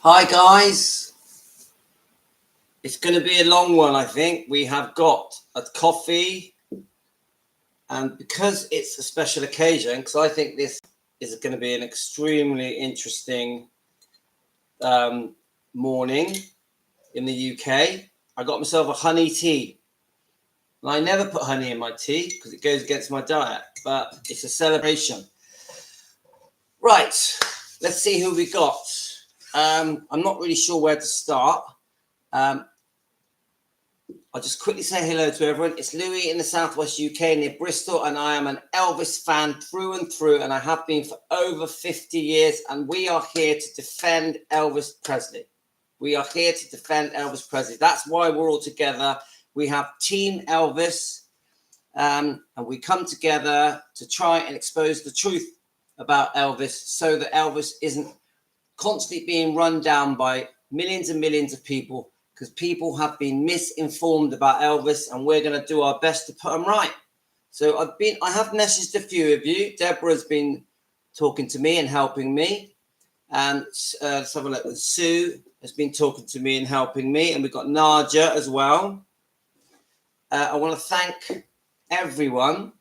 Hi guys, it's going to be a long one. I think we have got a coffee, and because it's a special occasion, because I think this is going to be an extremely interesting morning in the UK. I got myself a honey tea, and I never put honey in my tea because it goes against my diet, but it's a celebration. Right, let's see who we got. I'm not really sure where to start. I'll just quickly say hello to everyone. It's Louis in the southwest UK near Bristol, and I am an Elvis fan through and through, and I have been for over 50 years, and we are here to defend Elvis Presley. We are here to defend Elvis Presley. That's why we're all together. We have Team Elvis, and we come together to try and expose the truth about Elvis so that Elvis isn't constantly being run down by millions and millions of people, because people have been misinformed about Elvis, and we're going to do our best to put them right. So I have messaged a few of you. Deborah's been talking to me and helping me, and let's have a look. Sue has been talking to me and helping me, and we've got Naja as well. I want to thank everyone.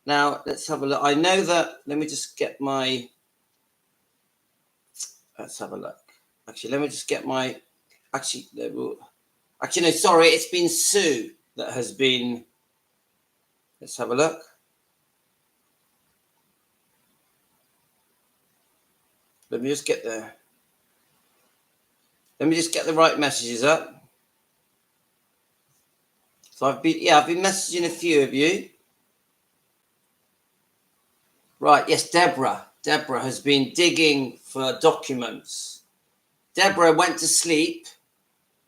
Now let's have a look. I know that. Let me just get my. Let's have a look. Actually, let me just get my. Actually, no, sorry. It's been Sue that has been. Let's have a look. Let me just get the. Let me just get the right messages up. So I've been messaging a few of you. Right, yes, Deborah. Deborah has been digging for documents. Deborah went to sleep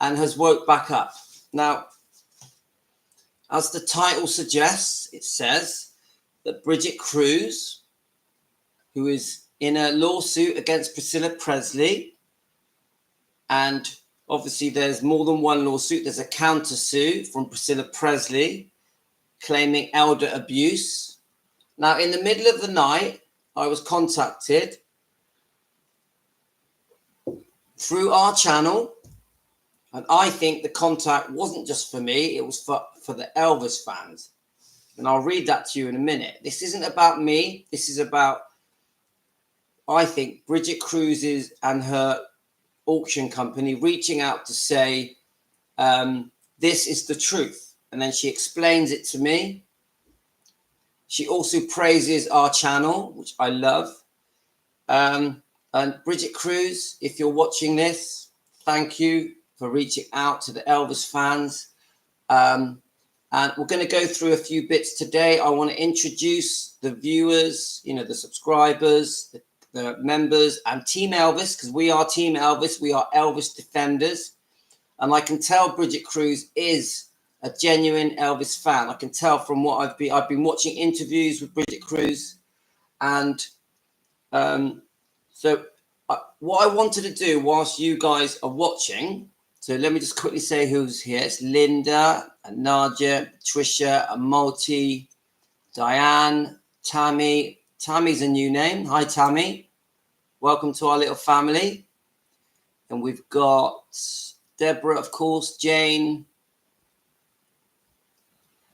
and has woke back up. Now, as the title suggests, it says that Bridget Cruz, who is in a lawsuit against Priscilla Presley, and obviously there's more than one lawsuit. There's a counter-sue from Priscilla Presley claiming elder abuse. Now, in the middle of the night, I was contacted through our channel, and I think the contact wasn't just for me, it was for the Elvis fans. And I'll read that to you in a minute. This isn't about me. This is about, I think, Bridget Cruz and her auction company reaching out to say, this is the truth. And then she explains it to me. She also praises our channel, which I love. And Bridget Cruz, if you're watching this, thank you for reaching out to the Elvis fans. And we're going to go through a few bits today. I want to introduce the viewers, the subscribers, the members, and Team Elvis, because we are Team Elvis. We are Elvis defenders. And I can tell Bridget Cruz is a genuine Elvis fan. I can tell from what I've been watching interviews with Bridget Cruz, and so what I wanted to do whilst you guys are watching. So let me just quickly say who's here. It's Linda and Nadia, Trisha, and Multi, Diane, Tammy. Tammy's a new name. Hi, Tammy. Welcome to our little family. And we've got Deborah, of course, Jane.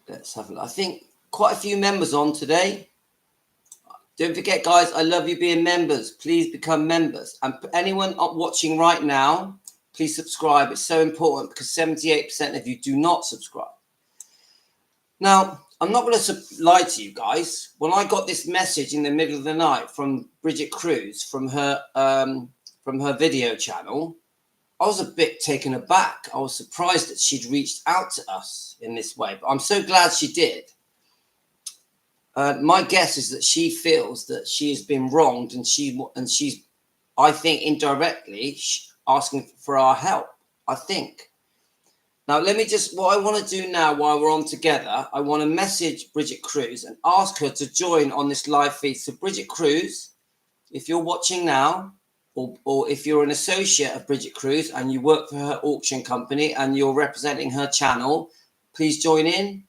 Let's have a look. I think quite a few members on today. Don't forget, guys, I love you being members. Please become members. And anyone watching right now, please subscribe. It's so important because 78% of you do not subscribe. Now, I'm not going to lie to you guys. When I got this message in the middle of the night from Bridget Cruz from her video channel, I was a bit taken aback. I was surprised that she'd reached out to us in this way, but I'm so glad she did. My guess is that she feels that she has been wronged, and she's, I think, indirectly asking for our help. I think. Now, what I want to do now while we're on together, I want to message Bridget Cruz and ask her to join on this live feed. So, Bridget Cruz, if you're watching now, or if you're an associate of Bridget Cruz and you work for her auction company and you're representing her channel, please join in.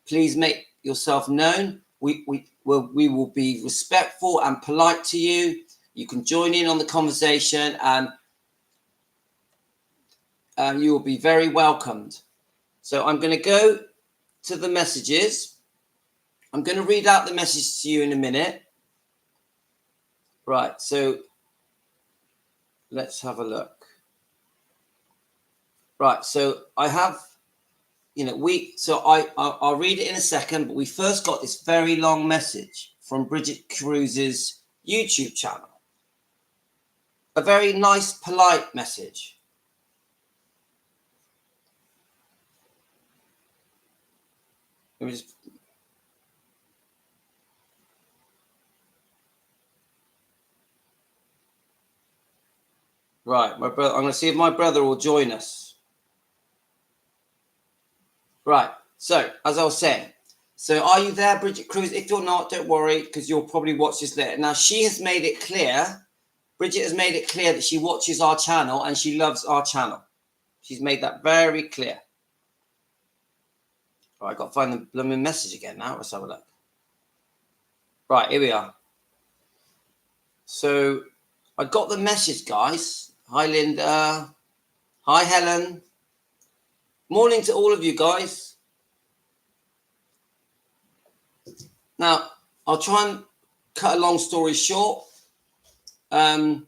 Please make yourself known. We will be respectful and polite to you. You can join in on the conversation, and you will be very welcomed. So I'm going to go to the messages. I'm going to read out the message to you in a minute. Right, so let's have a look. Right, so I have, I'll read it in a second, but we first got this very long message from Bridget Cruse's YouTube channel. A very nice, polite message. Let me just... Right, my brother. I'm going to see if my brother will join us. Right, so as I was saying, so are you there, Bridget Cruz? If you're not, don't worry, because you'll probably watch this later. Now, she has made it clear, Bridget has made it clear that she watches our channel and she loves our channel. She's made that very clear. Right, I've got to find the blooming message again now. Let's have a look. Right, here we are. So I got the message, guys. Hi, Linda. Hi, Helen. Morning to all of you guys. Now, I'll try and cut a long story short. There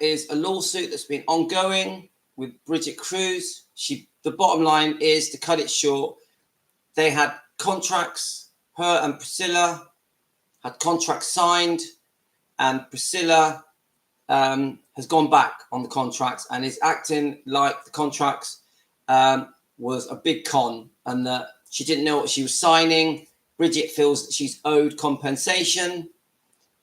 is a lawsuit that's been ongoing with Bridget Cruz. The bottom line is, to cut it short, they had contracts. Her and Priscilla had contracts signed, and Priscilla has gone back on the contracts and is acting like the contracts was a big con and that she didn't know what she was signing. Bridget feels that she's owed compensation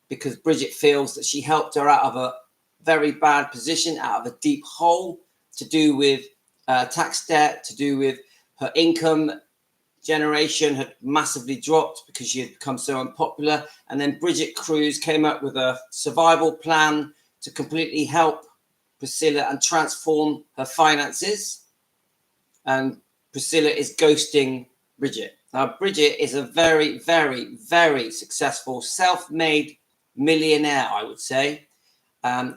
because Bridget feels that she helped her out of a very bad position, out of a deep hole, to do with tax debt, to do with her income generation had massively dropped because she had become so unpopular. And then Bridget Cruz came up with a survival plan to completely help Priscilla and transform her finances. And Priscilla is ghosting Bridget. Now, Bridget is a very, very, very successful, self-made millionaire, I would say. Her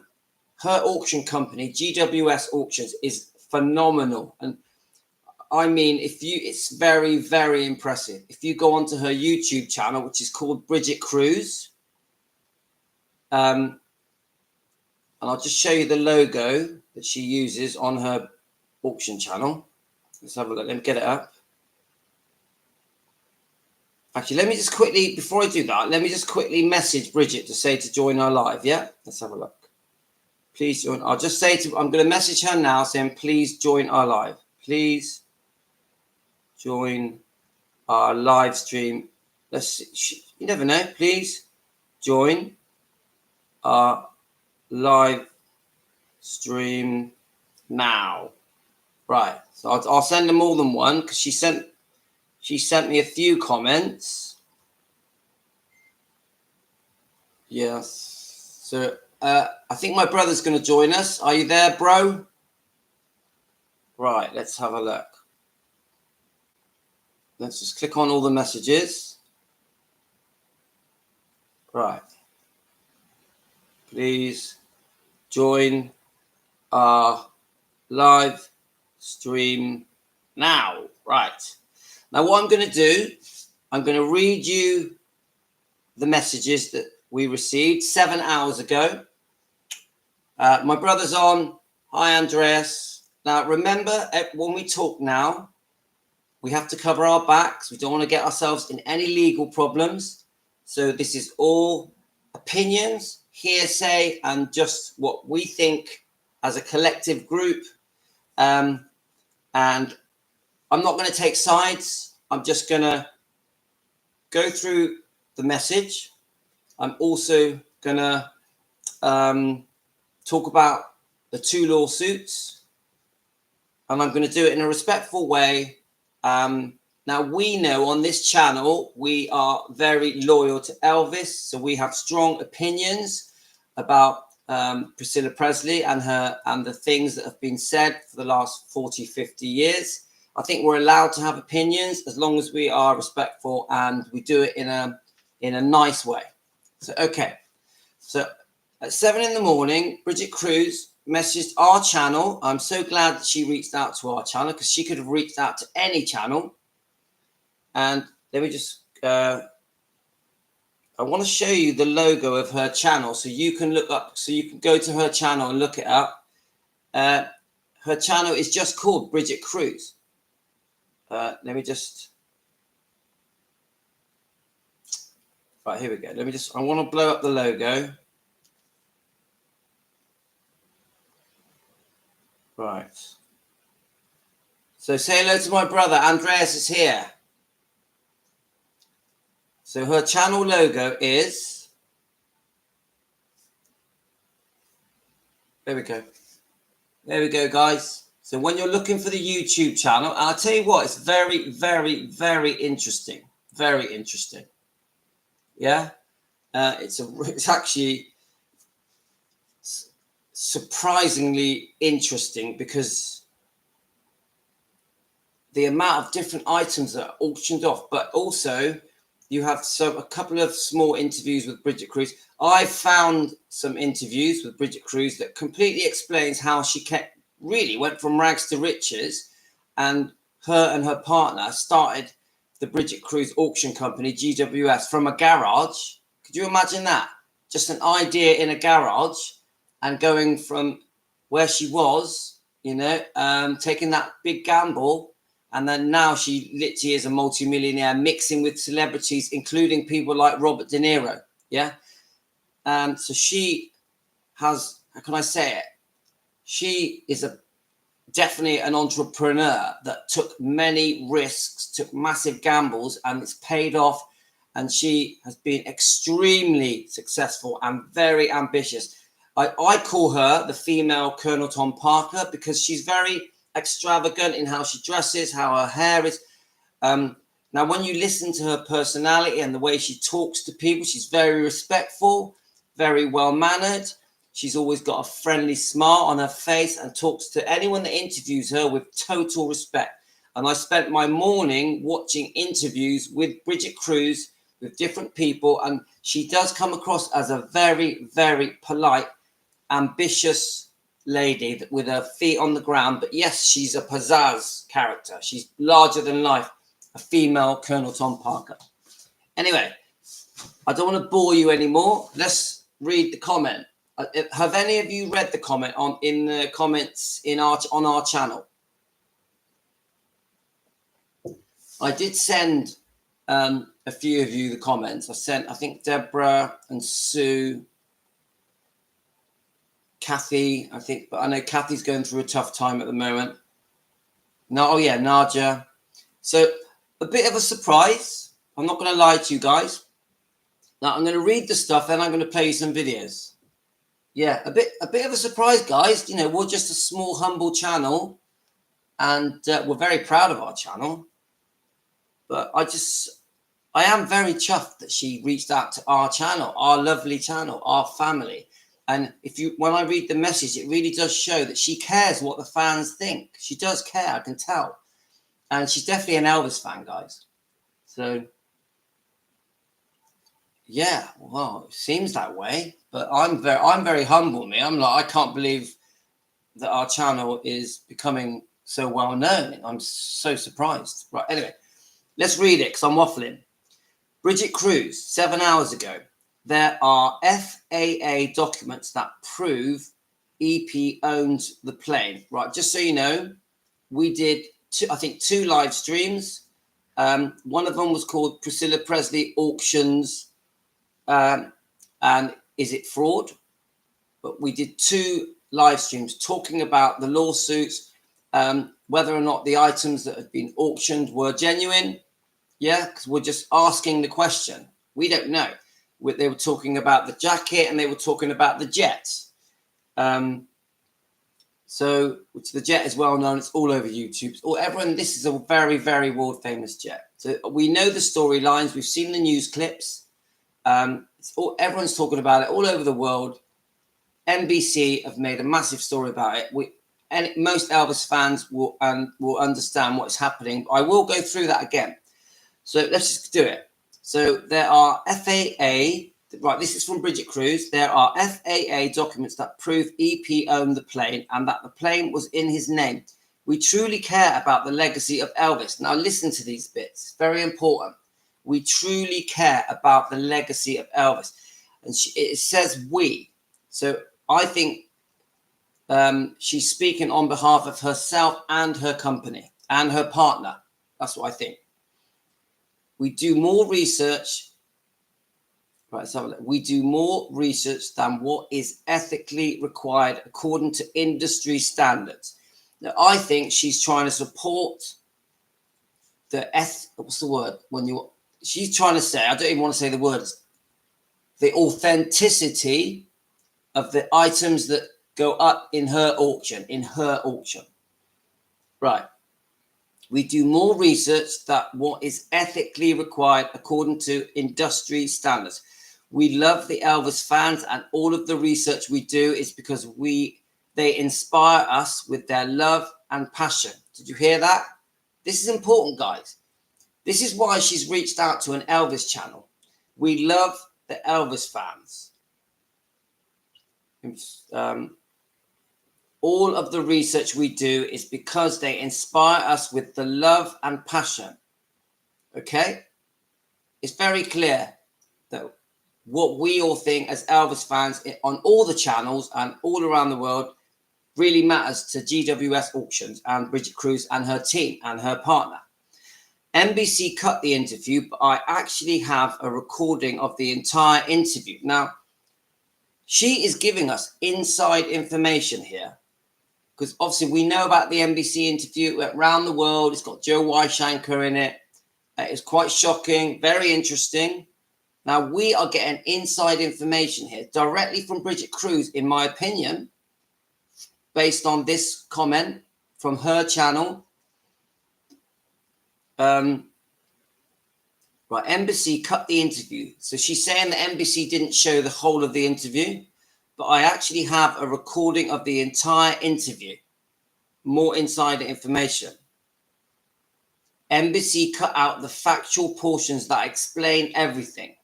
auction company, GWS Auctions, is phenomenal. And I mean, it's very, very impressive. If you go onto her YouTube channel, which is called Bridget Cruz, and I'll just show you the logo that she uses on her auction channel. Let's have a look. Let me get it up. Actually, let me just quickly, before I do that, let me just quickly message Bridget to say to join our live. Yeah, let's have a look. Please join. I'll just say I'm going to message her now saying, please join our live. Please join our live stream. Let's see. You never know. Please join our live stream now. Right. So I'll send them more than one because she sent me a few comments. Yes. So I think my brother's going to join us. Are you there, bro? Right. Let's have a look. Let's just click on all the messages. Right. Please join our live stream now. Right. Now, what I'm going to do, I'm going to read you the messages that we received 7 hours ago. My brother's on. Hi, Andreas. Now, remember, when we talk now, we have to cover our backs. We don't want to get ourselves in any legal problems. So this is all opinions, hearsay, and just what we think as a collective group. And I'm not going to take sides. I'm just going to go through the message. I'm also going to talk about the 2 lawsuits. And I'm going to do it in a respectful way. Now, we know on this channel, we are very loyal to Elvis. So we have strong opinions about Priscilla Presley and the things that have been said for the last 40, 50 years. I think we're allowed to have opinions as long as we are respectful and we do it in a nice way. So, okay. So at 7 in the morning, Bridget Cruz messaged our channel. I'm so glad that she reached out to our channel, because she could have reached out to any channel. And let me just, I want to show you the logo of her channel so you can look up, so you can go to her channel and look it up. Her channel is just called Bridget Cruz. Let me just, right, here we go. Let me just, I want to blow up the logo. Right. So say hello to my brother. Andreas is here. So her channel logo is, there we go. There we go, guys. So when you're looking for the YouTube channel, and I'll tell you what, it's very, very, very interesting. Very interesting. Yeah. It's actually surprisingly interesting, because the amount of different items that are auctioned off, but also you have a couple of small interviews with Bridget Cruz. I found some interviews with Bridget Cruz that completely explains how she went from rags to riches, and her partner started the Bridget Cruz auction company, GWS, from a garage. Could you imagine that? Just an idea in a garage, and going from where she was, taking that big gamble. And then now she literally is a multimillionaire, mixing with celebrities, including people like Robert De Niro. Yeah. So she has, how can I say it? She is definitely an entrepreneur that took many risks, took massive gambles, and it's paid off. And she has been extremely successful and very ambitious. I call her the female Colonel Tom Parker, because she's very extravagant in how she dresses, how her hair is. Now, when you listen to her personality and the way she talks to people, she's very respectful, very well-mannered. She's always got a friendly smile on her face and talks to anyone that interviews her with total respect. And I spent my morning watching interviews with Bridget Cruz with different people, and she does come across as a very, very polite, ambitious lady with her feet on the ground. But yes, she's a pizzazz character. She's larger than life, a female Colonel Tom Parker. Anyway, I don't want to bore you anymore. Let's read the comment. Have any of you read the comment in the comments on our channel? I did send a few of you the comments. I sent, I think, Deborah and Sue, Kathy, I think, but I know Kathy's going through a tough time at the moment. No, oh yeah, Nadia. So a bit of a surprise. I'm not going to lie to you guys. Now I'm going to read the stuff, then I'm going to play you some videos. Yeah, a bit of a surprise, guys. We're just a small, humble channel, and we're very proud of our channel. But I am very chuffed that she reached out to our channel, our lovely channel, our family. And when I read the message, it really does show that she cares what the fans think. She does care, I can tell. And she's definitely an Elvis fan, guys. So, yeah, well, it seems that way. But I'm very humble, me. I'm like, I can't believe that our channel is becoming so well known. I'm so surprised. Right, anyway, let's read it because I'm waffling. Bridget Cruz, 7 hours ago. There are FAA documents that prove EP owns the plane. Right, just so you know, we did, two live streams. One of them was called Priscilla Presley Auctions and Is It Fraud? But we did 2 live streams talking about the lawsuits, whether or not the items that had been auctioned were genuine. Yeah, because we're just asking the question. We don't know. They were talking about the jacket and they were talking about the jets. Which the jet is well known. It's all over YouTube. This is a very, very world famous jet. So we know the storylines. We've seen the news clips. Everyone's talking about it all over the world. NBC have made a massive story about it. Most Elvis fans will understand what's happening. I will go through that again. So let's just do it. So there are FAA Right, this is from Bridget Cruz. There are FAA documents that prove EP owned the plane and that the plane was in his name. We truly care about the legacy of Elvis. Now listen to these bits. Very important. We truly care about the legacy of Elvis. And it says we. So I think she's speaking on behalf of herself and her company and her partner. That's what I think. We do more research. Right, let's have a look. We do more research than what is ethically required according to industry standards. Now, I think she's trying to support the what's the word? She's trying to say, I don't even want to say the words, the authenticity of the items that go up in her auction, Right. We do more research than what is ethically required according to industry standards. We love the Elvis fans, and all of the research we do is because they inspire us with their love and passion. Did you hear that? This is important, guys. This is why she's reached out to an Elvis channel. We love the Elvis fans. All of the research we do is because they inspire us with the love and passion. Okay? It's very clear that what we all think as Elvis fans on all the channels and all around the world really matters to GWS Auctions and Bridget Cruz and her team and her partner. NBC cut the interview, but I actually have a recording of the entire interview. Now, she is giving us inside information here, because obviously we know about the NBC interview. It went around the world. It's got Joe Weishanker in it. It's quite shocking, very interesting. Now, we are getting inside information here directly from Bridget Cruz, in my opinion, based on this comment from her channel. Right, NBC cut the interview. So she's saying that NBC didn't show the whole of the interview, but I actually have a recording of the entire interview. More insider information. NBC cut out the factual portions that explain everything.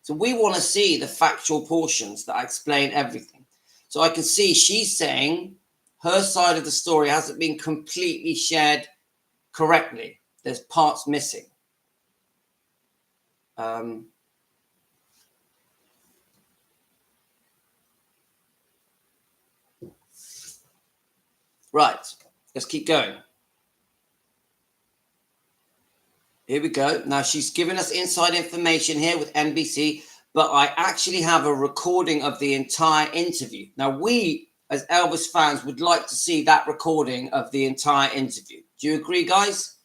So we want to see the factual portions that explain everything. So I can see she's saying her side of the story hasn't been completely shared correctly. There's parts missing. Right, let's keep going. Here we go. Now, she's given us inside information here with NBC, but I actually have a recording of the entire interview. Now, we, as Elvis fans, would like to see that recording of the entire interview. Do you agree, guys?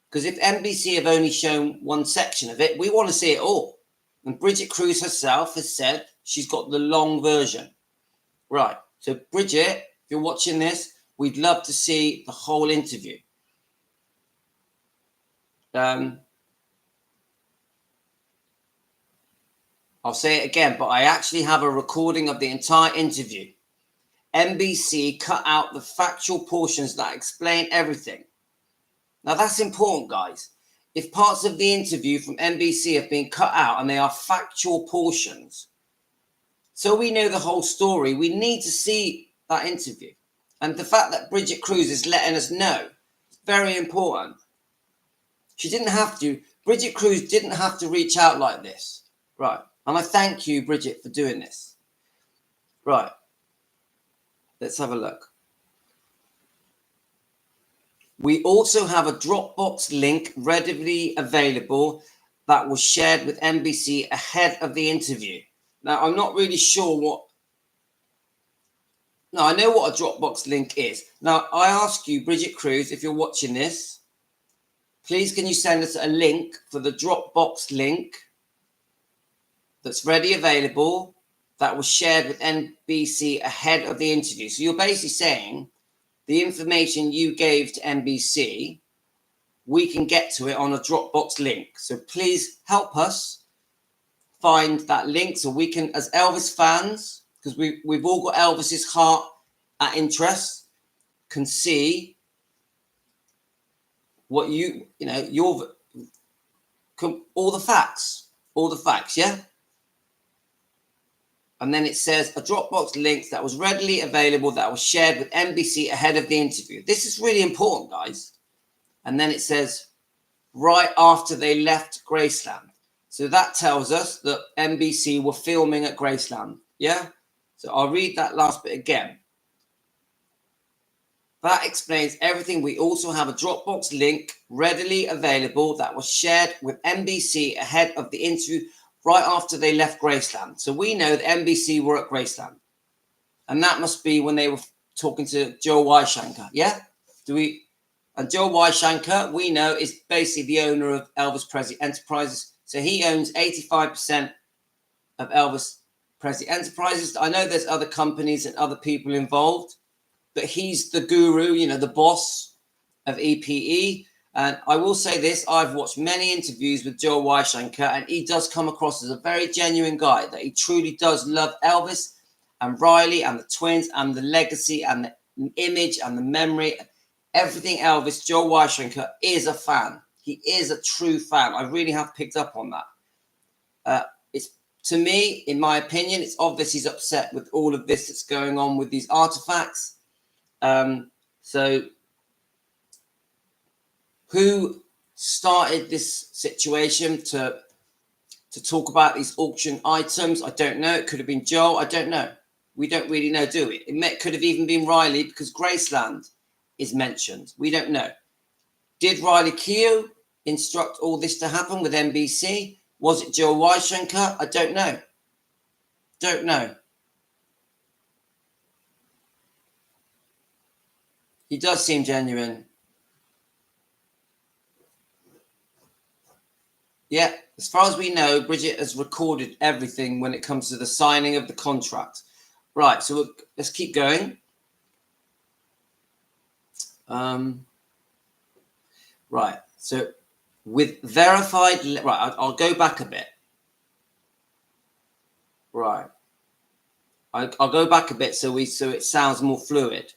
Because if NBC have only shown one section of it, we want to see it all. And Bridget Cruz herself has said she's got the long version. Right. So, Bridget, if you're watching this, we'd love to see the whole interview. I'll say it again, but I actually have a recording of the entire interview. NBC cut out the factual portions that explain everything. Now, that's important, guys. If parts of the interview from NBC have been cut out and they are factual portions, so we know the whole story, we need to see that interview. And the fact that Bridget Cruz is letting us know is very important. She didn't have to. Bridget Cruz didn't have to reach out like this. Right. And I thank you, Bridget, for doing this. Right. Let's have a look. We also have a Dropbox link readily available that was shared with NBC ahead of the interview. Now, I'm not really sure what... No, I know what a Dropbox link is. Now, I ask you, Bridget Cruz, if you're watching this, please can you send us a link for the Dropbox link that's ready available that was shared with NBC ahead of the interview. So you're basically saying the information you gave to NBC, we can get to it on a Dropbox link. So please help us find that link so we can, as Elvis fans, because we've all got Elvis's heart at interest, can see what all the facts, yeah? And then it says a Dropbox link that was readily available that was shared with NBC ahead of the interview. This is really important, guys. And then it says right after they left Graceland. So that tells us that NBC were filming at Graceland. Yeah? So I'll read that last bit again. That explains everything. We also have a Dropbox link readily available that was shared with NBC ahead of the interview right after they left Graceland. So we know that NBC were at Graceland. And that must be when they were talking to Joe Weishankar. Yeah? And Joe Weishankar, we know, is basically the owner of Elvis Presley Enterprises. So he owns 85% of Elvis Presley Enterprises. I know there's other companies and other people involved, but he's the guru, you know, the boss of EPE. And I will say this, I've watched many interviews with Joe Weishankar, and he does come across as a very genuine guy, that he truly does love Elvis and Riley and the twins and the legacy and the image and the memory. Everything Elvis, Joe Weishankar is a fan. He is a true fan. I really have picked up on that. It's, to me, in my opinion, it's obvious he's upset with all of this that's going on with these artifacts. So who started this situation to talk about these auction items? I don't know. It could have been Joe. I don't know. We don't really know, do we? Could have even been Riley, because Graceland is mentioned. We don't know. Did Riley Keough instruct all this to happen with NBC? Was it Joe Weishankar? I don't know. Don't know. He does seem genuine. Yeah, as far as we know, Bridget has recorded everything when it comes to the signing of the contract. Right, so let's keep going. Right, so with verified... Right, I'll go back a bit. Right. I'll go back a bit so it sounds more fluid.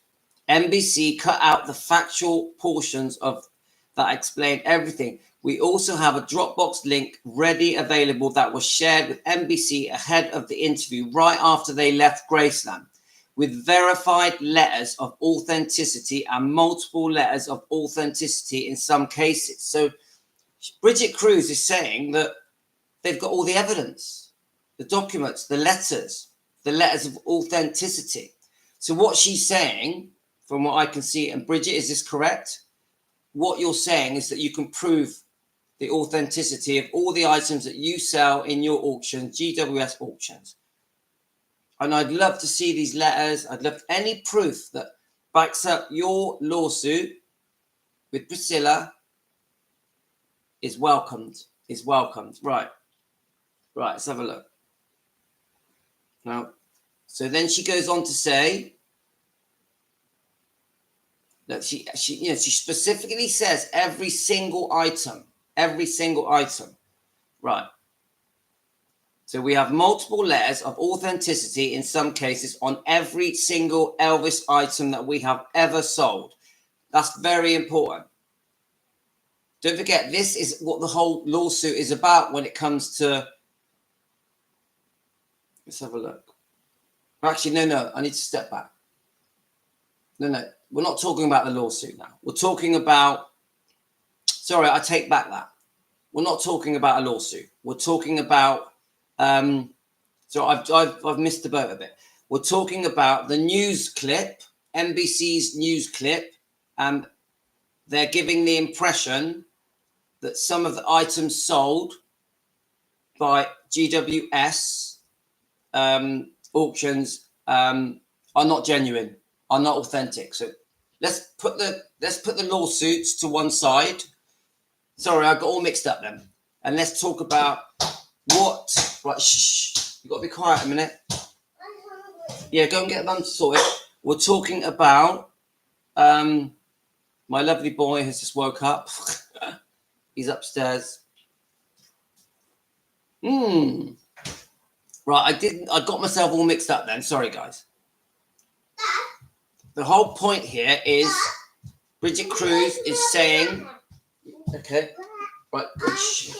NBC cut out the factual portions of that explain everything. We also have a Dropbox link ready available that was shared with NBC ahead of the interview right after they left Graceland, with verified letters of authenticity and multiple letters of authenticity in some cases. So Bridget Cruz is saying that they've got all the evidence, the documents, the letters of authenticity. So what she's saying, from what I can see, and Bridget, is this correct? What you're saying is that you can prove the authenticity of all the items that you sell in your auction, GWS auctions. And I'd love to see these letters. I'd love any proof that backs up your lawsuit with Priscilla is welcomed. Right. Right, let's have a look. Now, so then she goes on to say that she specifically says every single item. Right. So we have multiple letters of authenticity in some cases on every single Elvis item that we have ever sold. That's very important. Don't forget, this is what the whole lawsuit is about when it comes to... Let's have a look. Actually, no, I need to step back. No, we're not talking about the lawsuit now. We're talking about... Sorry, I take back that. We're not talking about a lawsuit. We're talking about... So I've missed the boat a bit. We're talking about the news clip, NBC's news clip, and they're giving the impression that some of the items sold by GWS auctions are not genuine, are not authentic. So let's put the lawsuits to one side. Sorry, I got all mixed up then. And let's talk about what... Right, shh. You got to be quiet a minute. Yeah, go and get them to sort it. We're talking about... my lovely boy has just woke up. He's upstairs. Right, I got myself all mixed up then. Sorry, guys. The whole point here is Bridget Cruz is saying... Okay. Right. Shh.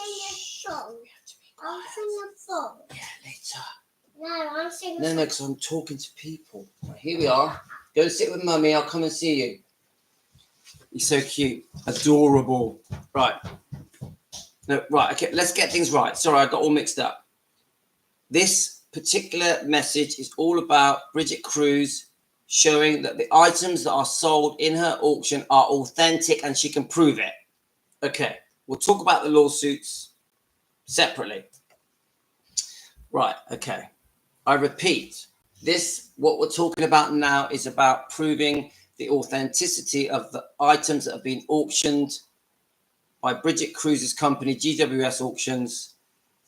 I'll sing a song. Yeah, later. No, I'm sitting. No, because I'm talking to people. Right, here we are. Go and sit with Mummy. I'll come and see you. He's so cute. Adorable. Right. No, right. Okay, let's get things right. Sorry, I got all mixed up. This particular message is all about Bridget Cruz showing that the items that are sold in her auction are authentic and she can prove it. Okay, we'll talk about the lawsuits separately. Right, okay. I repeat, what we're talking about now is about proving the authenticity of the items that have been auctioned by Bridget Cruz's company, GWS Auctions,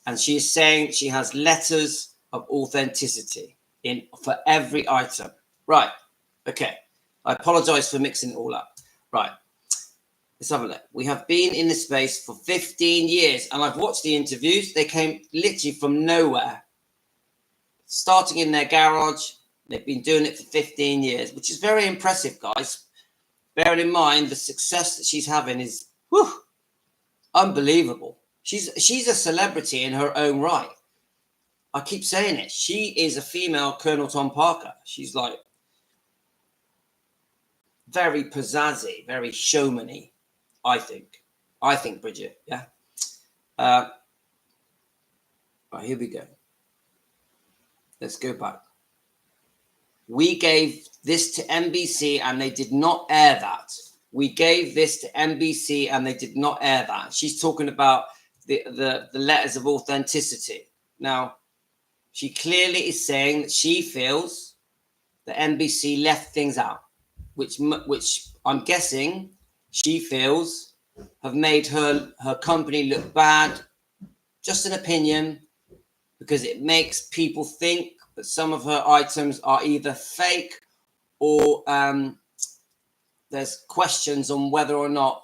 and she is saying she has letters of authenticity for every item. Right, okay. I apologize for mixing it all up. Right, let's have a look. We have been in this space for 15 years, and I've watched the interviews. They came literally from nowhere. Starting in their garage, they've been doing it for 15 years, which is very impressive, guys. Bearing in mind the success that she's having is unbelievable. She's a celebrity in her own right. I keep saying it. She is a female Colonel Tom Parker. She's like very pizzazzy, very showman-y, I think. I think, Bridget, yeah. Right, here we go. Let's go back. We gave this to NBC and they did not air that. We gave this to NBC and they did not air that. She's talking about the letters of authenticity. Now, she clearly is saying that she feels that NBC left things out, which I'm guessing she feels have made her company look bad. Just an opinion, because it makes people think that some of her items are either fake or there's questions on whether or not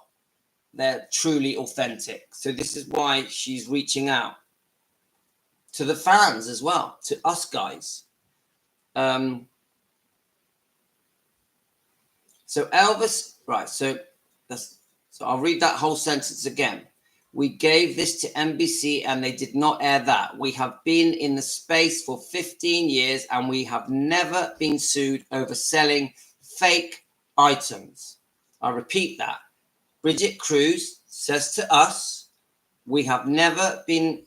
they're truly authentic. So this is why she's reaching out to the fans as well, to us guys. So Elvis, right, so I'll read that whole sentence again. We gave this to NBC and they did not air that. We have been in the space for 15 years and we have never been sued over selling fake items. I repeat that. Bridget Cruz says to us, we have never been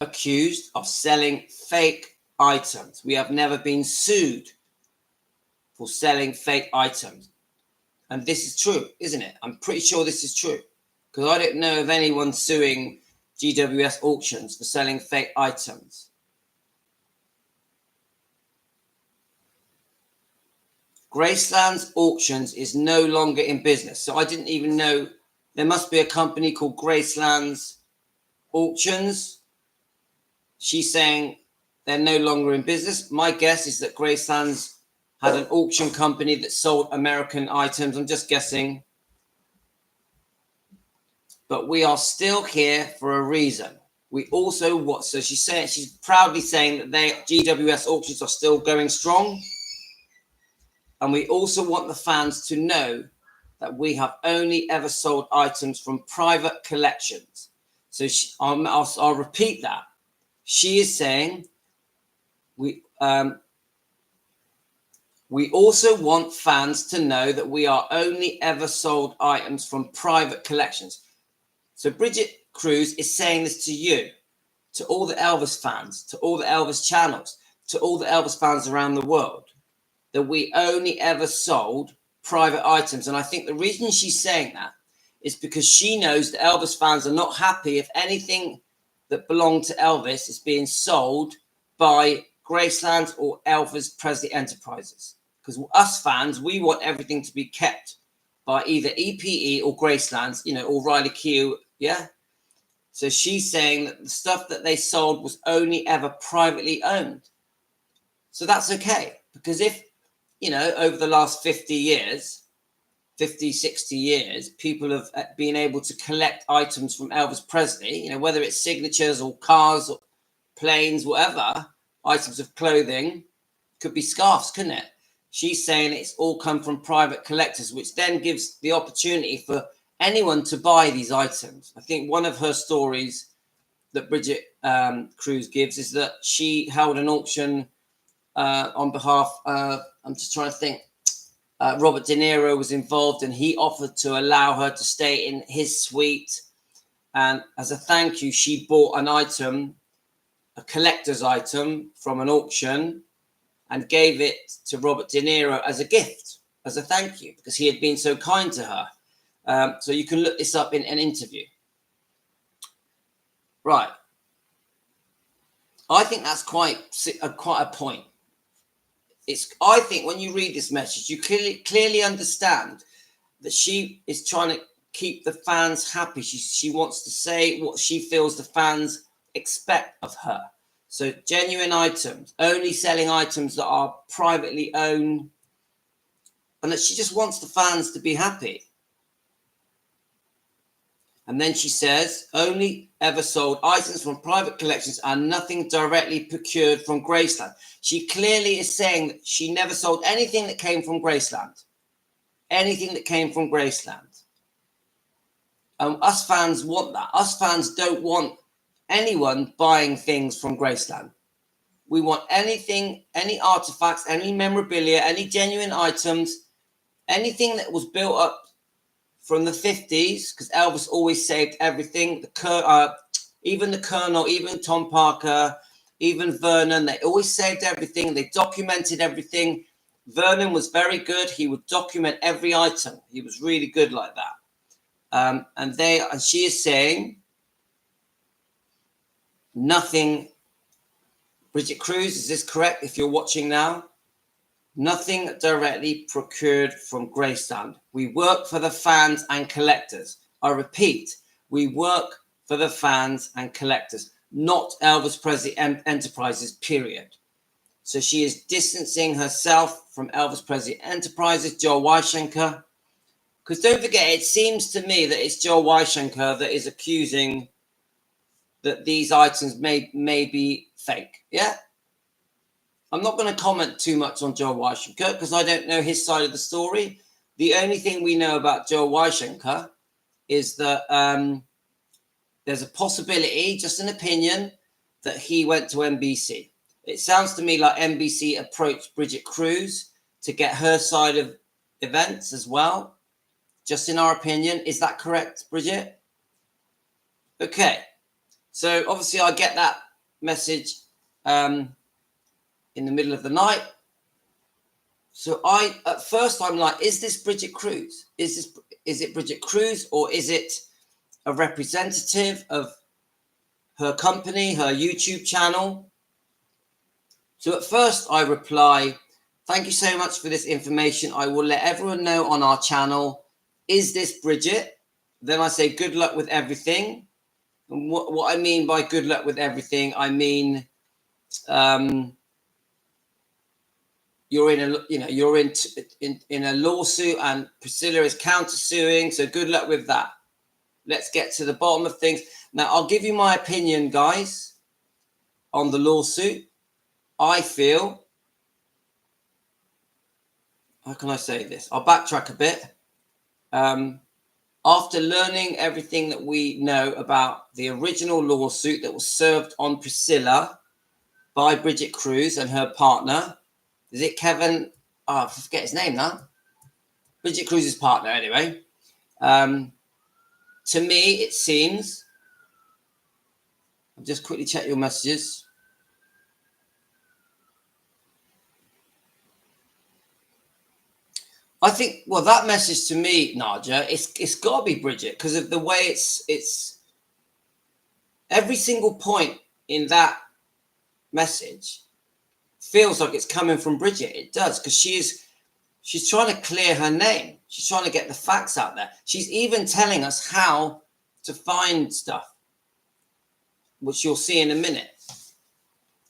accused of selling fake items. We have never been sued for selling fake items. And this is true, isn't it? I'm pretty sure this is true, because I don't know of anyone suing GWS Auctions for selling fake items. Graceland's Auctions is no longer in business. So I didn't even know there must be a company called Graceland's Auctions. She's saying they're no longer in business. My guess is that Graceland's had an auction company that sold American items. I'm just guessing. But we are still here for a reason. We also so she's proudly saying that GWS Auctions are still going strong. And we also want the fans to know that we have only ever sold items from private collections. So I'll repeat that. She is saying we also want fans to know that we are only ever sold items from private collections. So Bridget Cruz is saying this to you, to all the Elvis fans, to all the Elvis channels, to all the Elvis fans around the world, that we only ever sold private items. And I think the reason she's saying that is because she knows that Elvis fans are not happy if anything that belonged to Elvis is being sold by Graceland or Elvis Presley Enterprises. Because us fans, we want everything to be kept by either EPE or Graceland, or Riley Q, yeah? So she's saying that the stuff that they sold was only ever privately owned. So that's okay, because if, over the last 50, 60 years, people have been able to collect items from Elvis Presley, whether it's signatures or cars or planes, whatever, items of clothing, could be scarves, couldn't it? She's saying it's all come from private collectors, which then gives the opportunity for anyone to buy these items. I think one of her stories that Bridget Cruz gives is that she held an auction on behalf of, I'm just trying to think, Robert De Niro was involved, and he offered to allow her to stay in his suite. And as a thank you, she bought an item, a collector's item from an auction, and gave it to Robert De Niro as a gift, as a thank you, because he had been so kind to her. So you can look this up in an interview. Right. I think that's quite a point. I think when you read this message, you clearly understand that she is trying to keep the fans happy. She wants to say what she feels the fans expect of her. So genuine items, only selling items that are privately owned, and that she just wants the fans to be happy. And then she says, only ever sold items from private collections and nothing directly procured from Graceland. She clearly is saying that she never sold anything that came from Graceland. Anything that came from Graceland. Us fans want that. Us fans don't want anyone buying things from Graceland. We want anything, any artifacts, any memorabilia, any genuine items, anything that was built up from the 50s, because Elvis always saved everything. Even the Colonel, even Tom Parker, even Vernon, they always saved everything. They documented everything. Vernon was very good. He would document every item. He was really good like that. And she is saying nothing. Bridget Cruz, is this correct? If you're watching now, nothing directly procured from Graceland. We work for the fans and collectors. I repeat, we work for the fans and collectors, not Elvis Presley Enterprises, period. So she is distancing herself from Elvis Presley Enterprises, Joel Weishenker. Because don't forget, it seems to me that it's Joel Weishenker that is accusing that these items may be fake. Yeah? I'm not going to comment too much on Joel Weishenker because I don't know his side of the story. The only thing we know about Joel Weishenker is that there's a possibility, just an opinion, that he went to NBC. It sounds to me like NBC approached Bridget Cruz to get her side of events as well. Just in our opinion. Is that correct, Bridget? Okay. So obviously I get that message in the middle of the night. So at first I'm like, is this Bridget Cruz? Is it Bridget Cruz, or is it a representative of her company, her YouTube channel? So at first I reply, thank you so much for this information. I will let everyone know on our channel. Is this Bridget? Then I say, good luck with everything. And what I mean by good luck with everything, I mean, you're in a lawsuit, and Priscilla is countersuing. So good luck with that. Let's get to the bottom of things. Now, I'll give you my opinion, guys, on the lawsuit. I feel, how can I say this? I'll backtrack a bit. After learning everything that we know about the original lawsuit that was served on Priscilla by Bridget Cruz and her partner, is it Kevin? Oh, I forget his name now. Bridget Cruz's partner, anyway. To me, it seems, I'll just quickly check your messages. I think, well, that message to me, Nadia, it's got to be Bridget, because of the way it's every single point in that message feels like it's coming from Bridget. It does, because she's trying to clear her name. She's trying to get the facts out there. She's even telling us how to find stuff, which you'll see in a minute.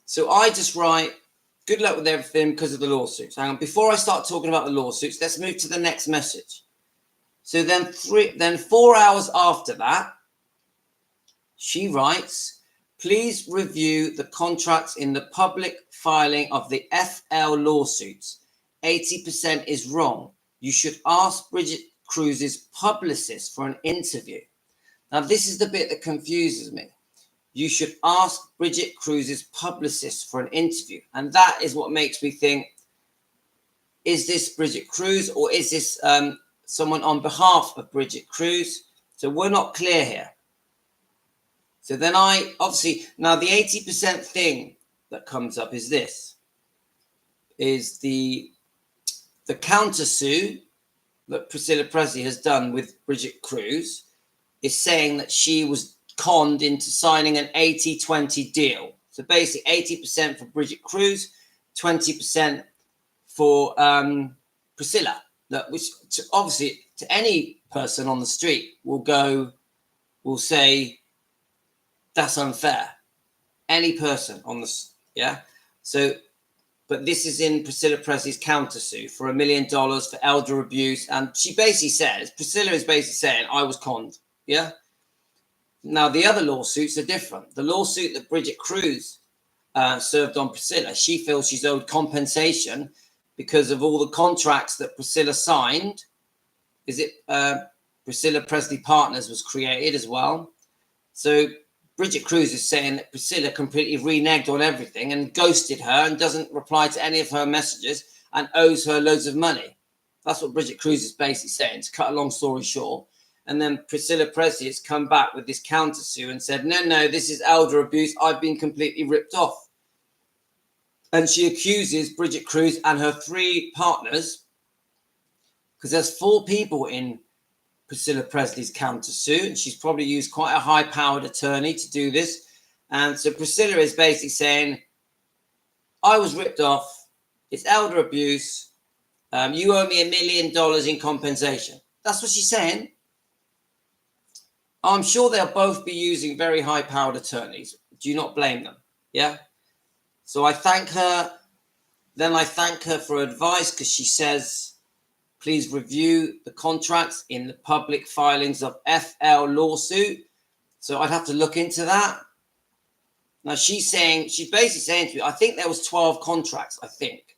So I just write, good luck with everything because of the lawsuits. Hang on, before I start talking about the lawsuits, let's move to the next message. So then 4 hours after that, she writes, please review the contracts in the public filing of the FL lawsuits. 80% is wrong. You should ask Bridget Cruz's publicist for an interview. Now, this is the bit that confuses me. you should ask Bridget Cruze's publicist for an interview. And that is what makes me think, is this Bridget Cruz or is this someone on behalf of Bridget Cruz? So we're not clear here. So then now the 80% thing that comes up is this, is the countersue that Priscilla Presley has done with Bridget Cruz is saying that she was conned into signing an 80-20 deal. So basically 80% for Bridget Cruz, 20% for Priscilla, which obviously to any person on the street will say that's unfair. Any person on the, yeah. So, but this is in Priscilla Presley's countersue for $1 million for elder abuse. And she basically says, Priscilla is basically saying, I was conned. Yeah. Now, the other lawsuits are different. The lawsuit that Bridget Cruz served on Priscilla, she feels she's owed compensation because of all the contracts that Priscilla signed. Priscilla Presley Partners was created as well. So Bridget Cruz is saying that Priscilla completely reneged on everything and ghosted her and doesn't reply to any of her messages and owes her loads of money. That's what Bridget Cruz is basically saying, to cut a long story short. And then Priscilla Presley has come back with this countersue and said, no, this is elder abuse. I've been completely ripped off. And she accuses Bridget Cruz and her 3 partners, because there's 4 people in Priscilla Presley's countersue, and she's probably used quite a high-powered attorney to do this. And so Priscilla is basically saying, I was ripped off. It's elder abuse. You owe me $1 million in compensation. That's what she's saying. I'm sure they'll both be using very high-powered attorneys. Do not blame them. Yeah. So I thank her. Then I thank her for advice, because she says, please review the contracts in the public filings of FL lawsuit. So I'd have to look into that. Now she's basically saying to me, I think there was 12 contracts, I think,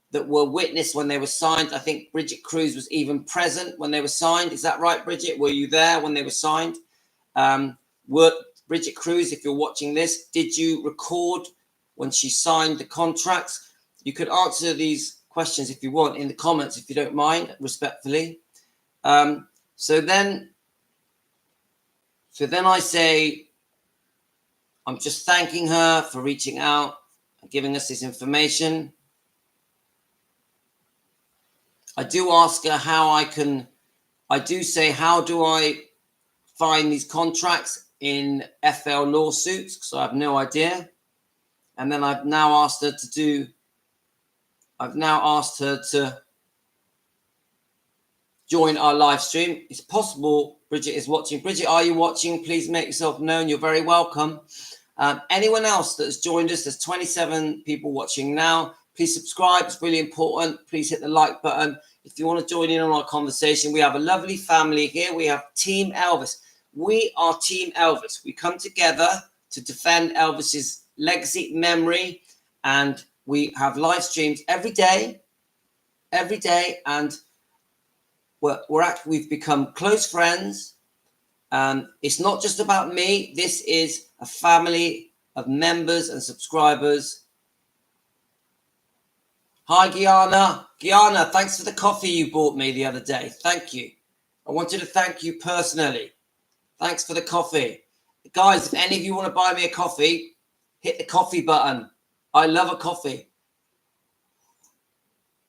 that were witnessed when they were signed. I think Bridget Cruz was even present when they were signed. Is that right, Bridget? Were you there when they were signed? Bridget Cruz, if you're watching this, did you record when she signed the contracts? You could answer these questions if you want in the comments, if you don't mind, respectfully. So then I say, I'm just thanking her for reaching out and giving us this information. I do ask her how do I find these contracts in FL lawsuits? Because I have no idea. And then I've now asked her to join our live stream. It's possible Bridget is watching. Bridget, are you watching? Please make yourself known. You're very welcome. Anyone else that has joined us, there's 27 people watching now. Please subscribe. It's really important. Please hit the like button. If you want to join in on our conversation, we have a lovely family here. We have Team Elvis. We are Team Elvis. We come together to defend Elvis's legacy, memory, and we have live streams every day, and we've become close friends. It's not just about me. This is a family of members and subscribers. Hi, Gianna. Gianna, thanks for the coffee you bought me the other day. Thank you. I wanted to thank you personally. Thanks for the coffee. Guys, if any of you want to buy me a coffee, hit the coffee button. I love a coffee.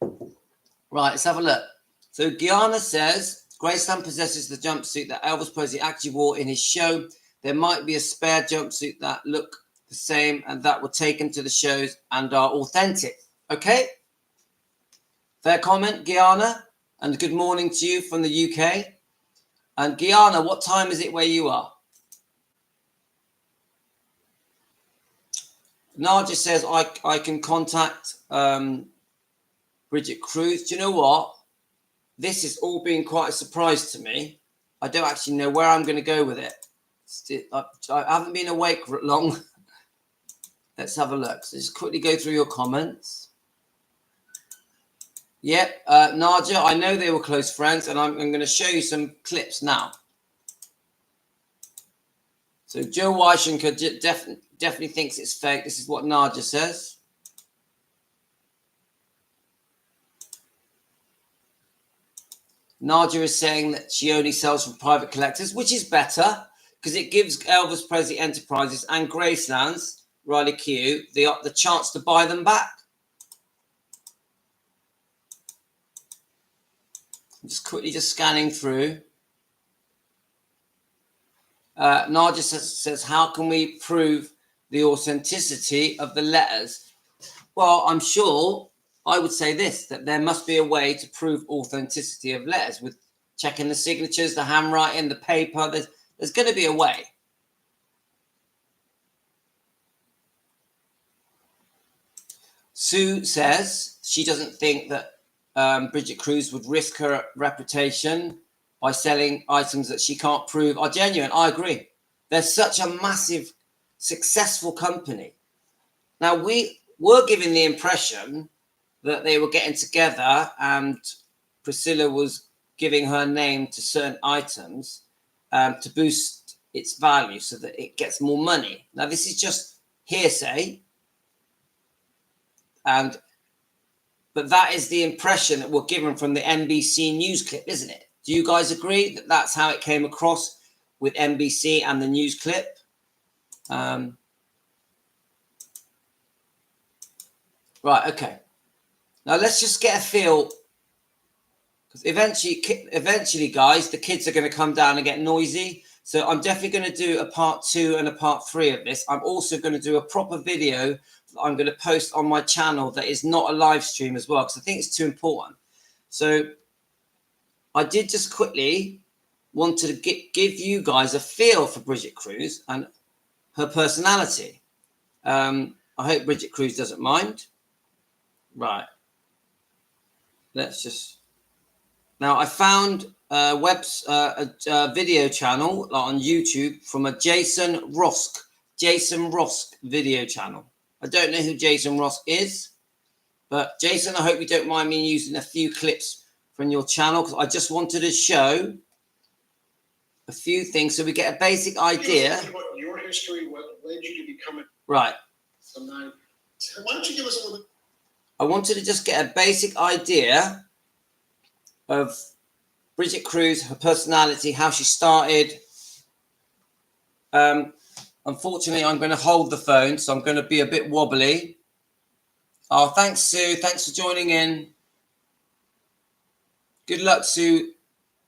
Right, let's have a look. So Gianna says, Graceland possesses the jumpsuit that Elvis Presley actually wore in his show. There might be a spare jumpsuit that look the same and that were taken to the shows and are authentic. Okay? Fair comment, Gianna. And good morning to you from the UK. And Gianna, what time is it where you are? Naja says, I can contact Bridget Cruz. Do you know what? This has all been quite a surprise to me. I don't actually know where I'm going to go with it. I haven't been awake for long. Let's have a look. So just quickly go through your comments. Yep, Naja, I know they were close friends, and I'm going to show you some clips now. So Joe Washington definitely thinks it's fake. This is what Nadia says. Nadia is saying that she only sells from private collectors, which is better because it gives Elvis Presley Enterprises and Gracelands, Riley Q, the chance to buy them back. I'm just quickly scanning through. Nadia says, how can we prove the authenticity of the letters? Well, I'm sure I would say this, that there must be a way to prove authenticity of letters with checking the signatures, the handwriting, the paper. There's going to be a way. Sue says she doesn't think that Bridget Cruz would risk her reputation by selling items that she can't prove are genuine. I agree. They're such a massive, successful company. Now, we were given the impression that they were getting together and Priscilla was giving her name to certain items to boost its value so that it gets more money. Now, this is just hearsay. But that is the impression that we're given from the NBC news clip, isn't it? Do you guys agree that that's how it came across with NBC and the news clip? Right, okay. Now let's just get a feel, because eventually, guys, the kids are going to come down and get noisy. So I'm definitely going to do a part 2 and a part 3 of this. I'm also going to do a proper video that I'm going to post on my channel that is not a live stream as well, because I think it's too important. So I did just quickly want to give you guys a feel for Bridget Cruz and her personality. I hope Bridget Cruz doesn't mind. Right. Let's just... Now, I found a video channel on YouTube from a Jason Rosk video channel. I don't know who Jason Rosk is, but Jason, I hope you don't mind me using a few clips from your channel, because I just wanted to show a few things so we get a basic idea. What your history, what led you to become right. Why don't you give us a little bit? I wanted to just get a basic idea of Bridget Cruz, her personality, how she started. Unfortunately, I'm going to hold the phone, so I'm going to be a bit wobbly. Oh, thanks, Sue. Thanks for joining in. Good luck, Sue,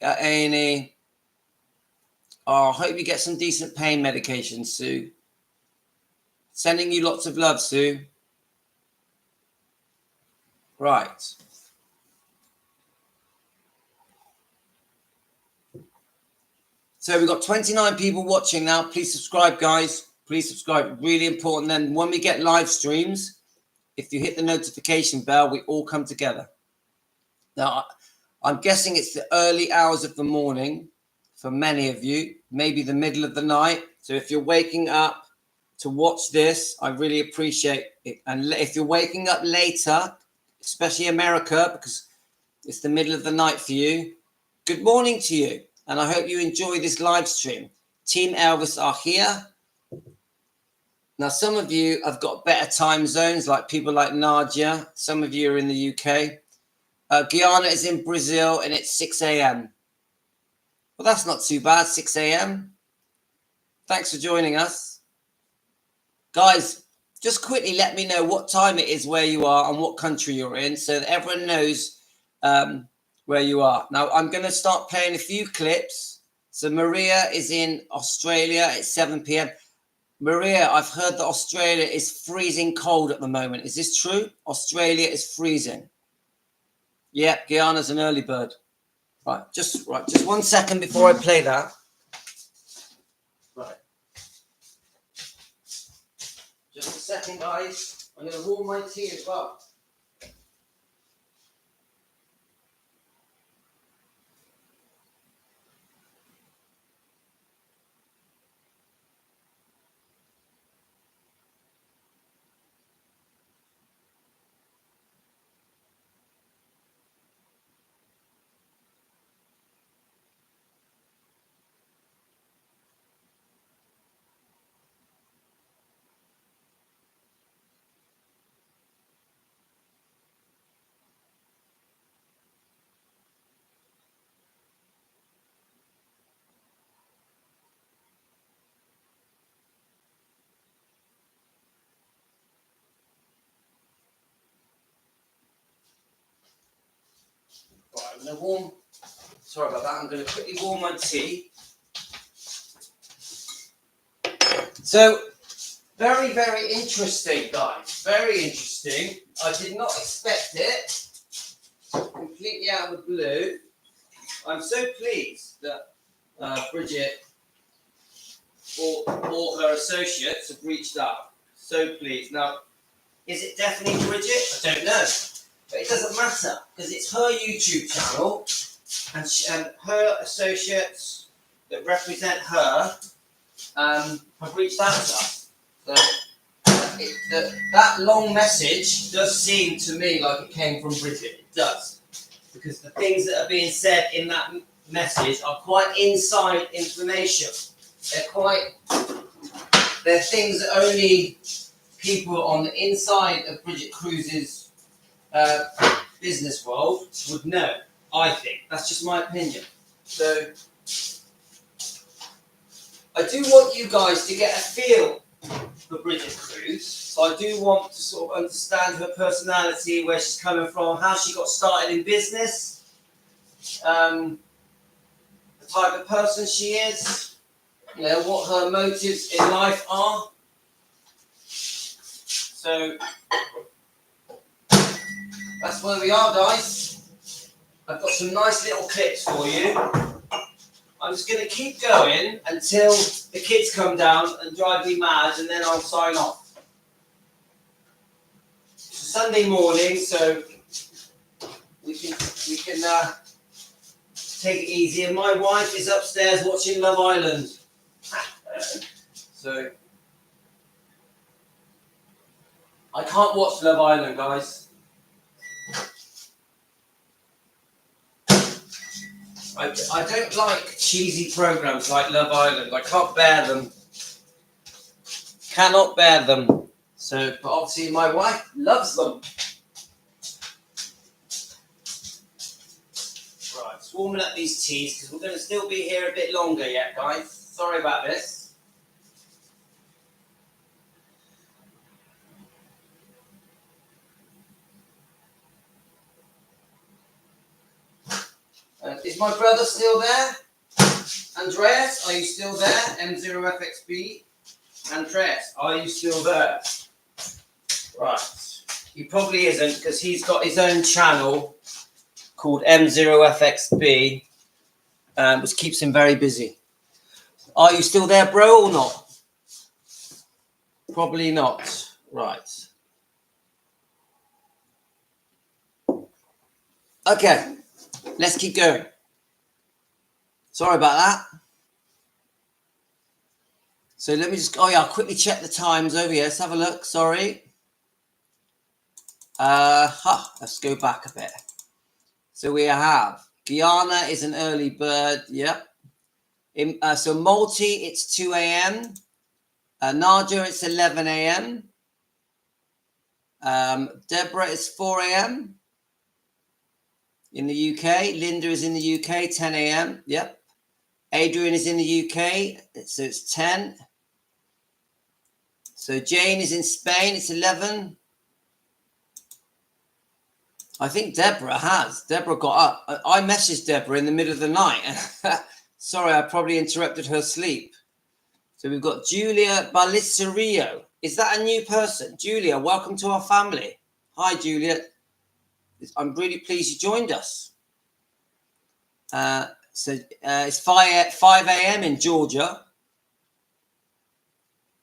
at A&E. Oh, I hope you get some decent pain medication, Sue. Sending you lots of love, Sue. Right. So we've got 29 people watching now. Please subscribe, guys. Please subscribe. Really important. Then when we get live streams, if you hit the notification bell, we all come together. Now, I'm guessing it's the early hours of the morning for many of you, maybe the middle of the night. So if you're waking up to watch this, I really appreciate it. And if you're waking up later, especially America, because it's the middle of the night for you, good morning to you. And I hope you enjoy this live stream. Team Elvis are here. Now, some of you have got better time zones, like people like Nadia. Some of you are in the UK. Guyana is in Brazil, and it's 6 a.m. Well, that's not too bad, 6 a.m. Thanks for joining us. Guys, just quickly let me know what time it is where you are and what country you're in, so that everyone knows where you are. Now, I'm going to start playing a few clips. So Maria is in Australia. It's 7 p.m. Maria, I've heard that Australia is freezing cold at the moment. Is this true? Australia is freezing. Yeah, Guyana's an early bird. Right, just 1 second before I play that. Right. Just a second, guys. I'm going to warm my tea as well. I'm going to warm. Sorry about that. I'm going to quickly warm my tea. So, very, very interesting, guys. Very interesting. I did not expect it. Completely out of the blue. I'm so pleased that Bridget or her associates have reached out. So pleased. Now, is it definitely Bridget? I don't know. But it doesn't matter because it's her YouTube channel and her associates that represent her have reached out to us. So that long message does seem to me like it came from Bridget. It does. Because the things that are being said in that message are quite inside information. They're things that only people on the inside of Bridget Cruse's business world would know, I think. That's just my opinion. So, I do want you guys to get a feel for Bridget Cruz. So I do want to sort of understand her personality, where she's coming from, how she got started in business, the type of person she is, you know, what her motives in life are. So that's where we are, guys. I've got some nice little clips for you. I'm just going to keep going until the kids come down and drive me mad, and then I'll sign off. It's a Sunday morning, so we can take it easy. And my wife is upstairs watching Love Island. So I can't watch Love Island, guys. I don't like cheesy programs like Love Island. I can't bear them. Cannot bear them. So, but obviously my wife loves them. Right, just warming up these teas because we're going to still be here a bit longer yet, guys. Sorry about this. Is my brother still there? Andreas, are you still there? M0FXB. Andreas, are you still there? Right. He probably isn't because he's got his own channel called M0FXB, which keeps him very busy. Are you still there, bro, or not? Probably not. Right. Okay. Let's keep going. Sorry about that. So let me just, I'll quickly check the times over here. Let's have a look. Sorry. Let's go back a bit. So we have Guyana is an early bird. Yep. So Malti, it's 2 a.m. Nadia, it's 11 a.m. Deborah is 4 a.m. in the UK. Linda is in the UK, 10 a.m. Yep. Adrian is in the UK, so it's 10. So Jane is in Spain, it's 11. I think Deborah got up. I messaged Deborah in the middle of the night. Sorry, I probably interrupted her sleep. So we've got Julia Balicerio. Is that a new person? Julia, welcome to our family. Hi, Julia. I'm really pleased you joined us. It's 5 a.m. in Georgia.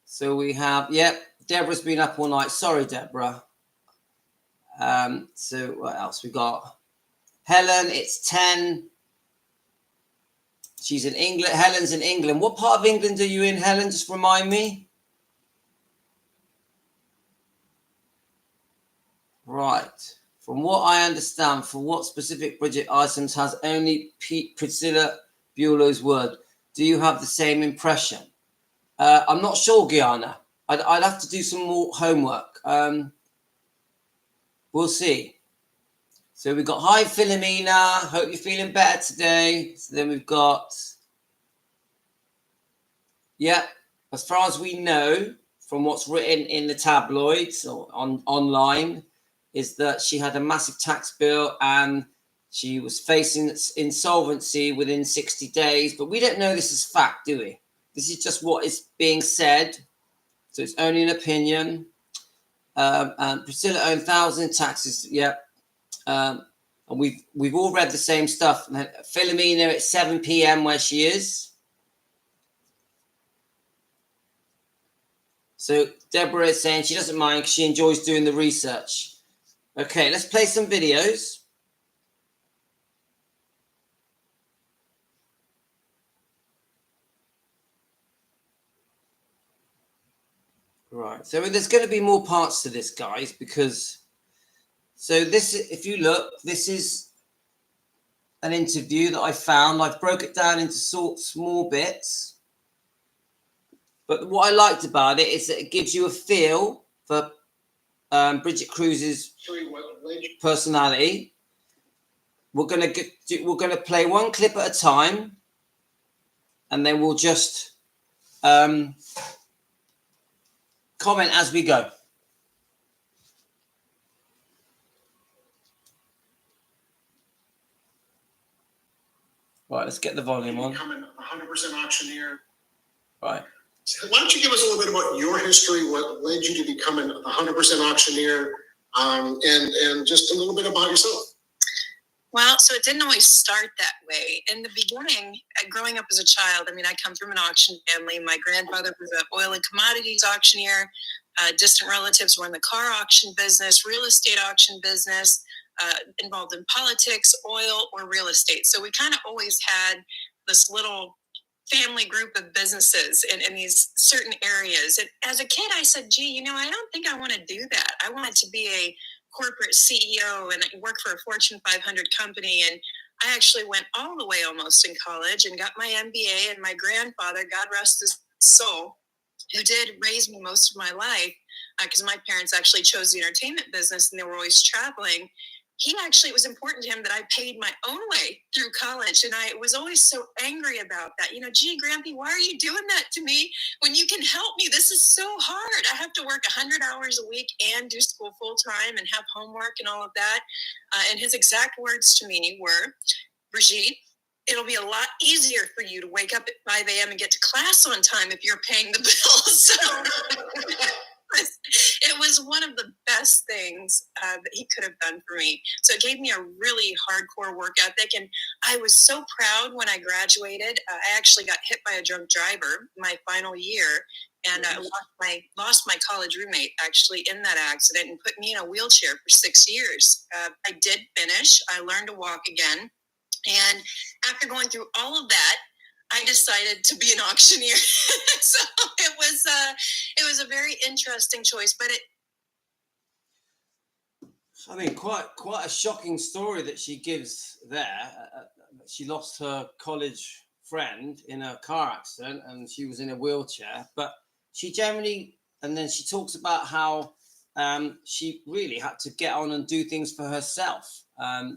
So we have, Deborah's been up all night. Sorry, Deborah. So what else we got? Helen, it's 10. She's in England. Helen's in England. What part of England are you in, Helen? Just remind me. Right. From what I understand, for what specific Bridget items has only Priscilla Buelow's word? Do you have the same impression? I'm not sure, Guyana. I'd have to do some more homework. We'll see. So we've got, hi, Philomena. Hope you're feeling better today. So then we've got, as far as we know, from what's written in the tabloids or online, is that she had a massive tax bill and She was facing insolvency within 60 days, but we don't know this is fact, do we? This is just what is being said, so it's only an opinion. And Priscilla owned thousands in taxes. Yep. And we've all read the same stuff. Philomena at 7 p.m. where she is. So Deborah is saying she doesn't mind because she enjoys doing the research. Okay, let's play some videos. Right, so there's going to be more parts to this, guys, because so this, if you look, this is an interview that I found. I've broke it down into small bits, but what I liked about it is that it gives you a feel for Bridget Cruze's personality. We're gonna play one clip at a time, and then we'll just comment as we go. Right, let's get the volume on. Becoming a 100% auctioneer. Right. Why don't you give us a little bit about your history, what led you to becoming a 100% auctioneer, and just a little bit about yourself? Well, so it didn't always start that way. In the beginning, growing up as a child, I mean, I come from an auction family. My grandfather was an oil and commodities auctioneer. Distant relatives were in the car auction business, real estate auction business, involved in politics, oil, or real estate. So we kind of always had this little family group of businesses in these certain areas. And as a kid, I said, gee, I don't think I want to do that. I wanted to be a corporate CEO and work for a Fortune 500 company. And I actually went all the way almost in college and got my MBA. And my grandfather, God rest his soul, who did raise me most of my life, because my parents actually chose the entertainment business and they were always traveling. It was important to him that I paid my own way through college. And I was always so angry about that. Gee, Grampy, why are you doing that to me when you can help me? This is so hard. I have to work 100 hours a week and do school full time and have homework and all of that. And his exact words to me were, Brigitte, it'll be a lot easier for you to wake up at 5 a.m. and get to class on time if you're paying the bills. So it was one of the best things that he could have done for me. So it gave me a really hardcore work ethic. And I was so proud when I graduated. I actually got hit by a drunk driver my final year. And I lost my college roommate actually in that accident and put me in a wheelchair for 6 years. I did finish. I learned to walk again. And after going through all of that, I decided to be an auctioneer. So it was a very interesting choice, but quite a shocking story that she gives there. She lost her college friend in a car accident and she was in a wheelchair, but she generally, and then she talks about how she really had to get on and do things for herself.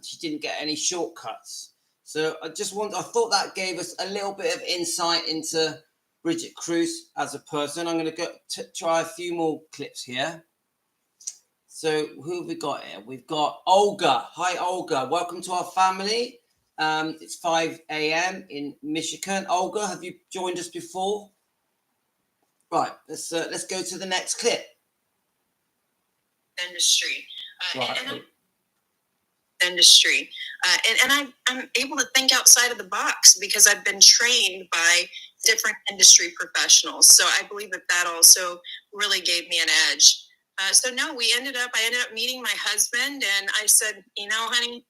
She didn't get any shortcuts. So I thought that gave us a little bit of insight into Bridget Cruz as a person. I'm going to try a few more clips here. So who have we got here? We've got Olga. Hi, Olga. Welcome to our family. It's 5 a.m. in Michigan. Olga, have you joined us before? Right. Let's go to the next clip. Industry. Right. Industry. And I'm able to think outside of the box because I've been trained by different industry professionals. So I believe that also really gave me an edge. I ended up meeting my husband and I said, honey,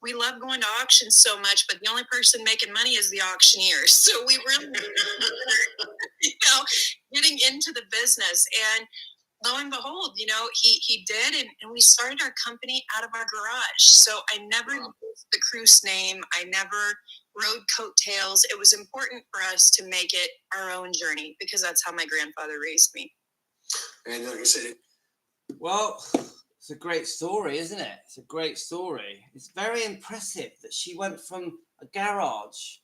we love going to auctions so much, but the only person making money is the auctioneer. So we really, getting into the business. And lo and behold, he did, and we started our company out of our garage. So I never used the Kruse name. I never rode coattails. It was important for us to make it our own journey because that's how my grandfather raised me. And like I said, well, it's a great story, isn't it? It's a great story. It's very impressive that she went from a garage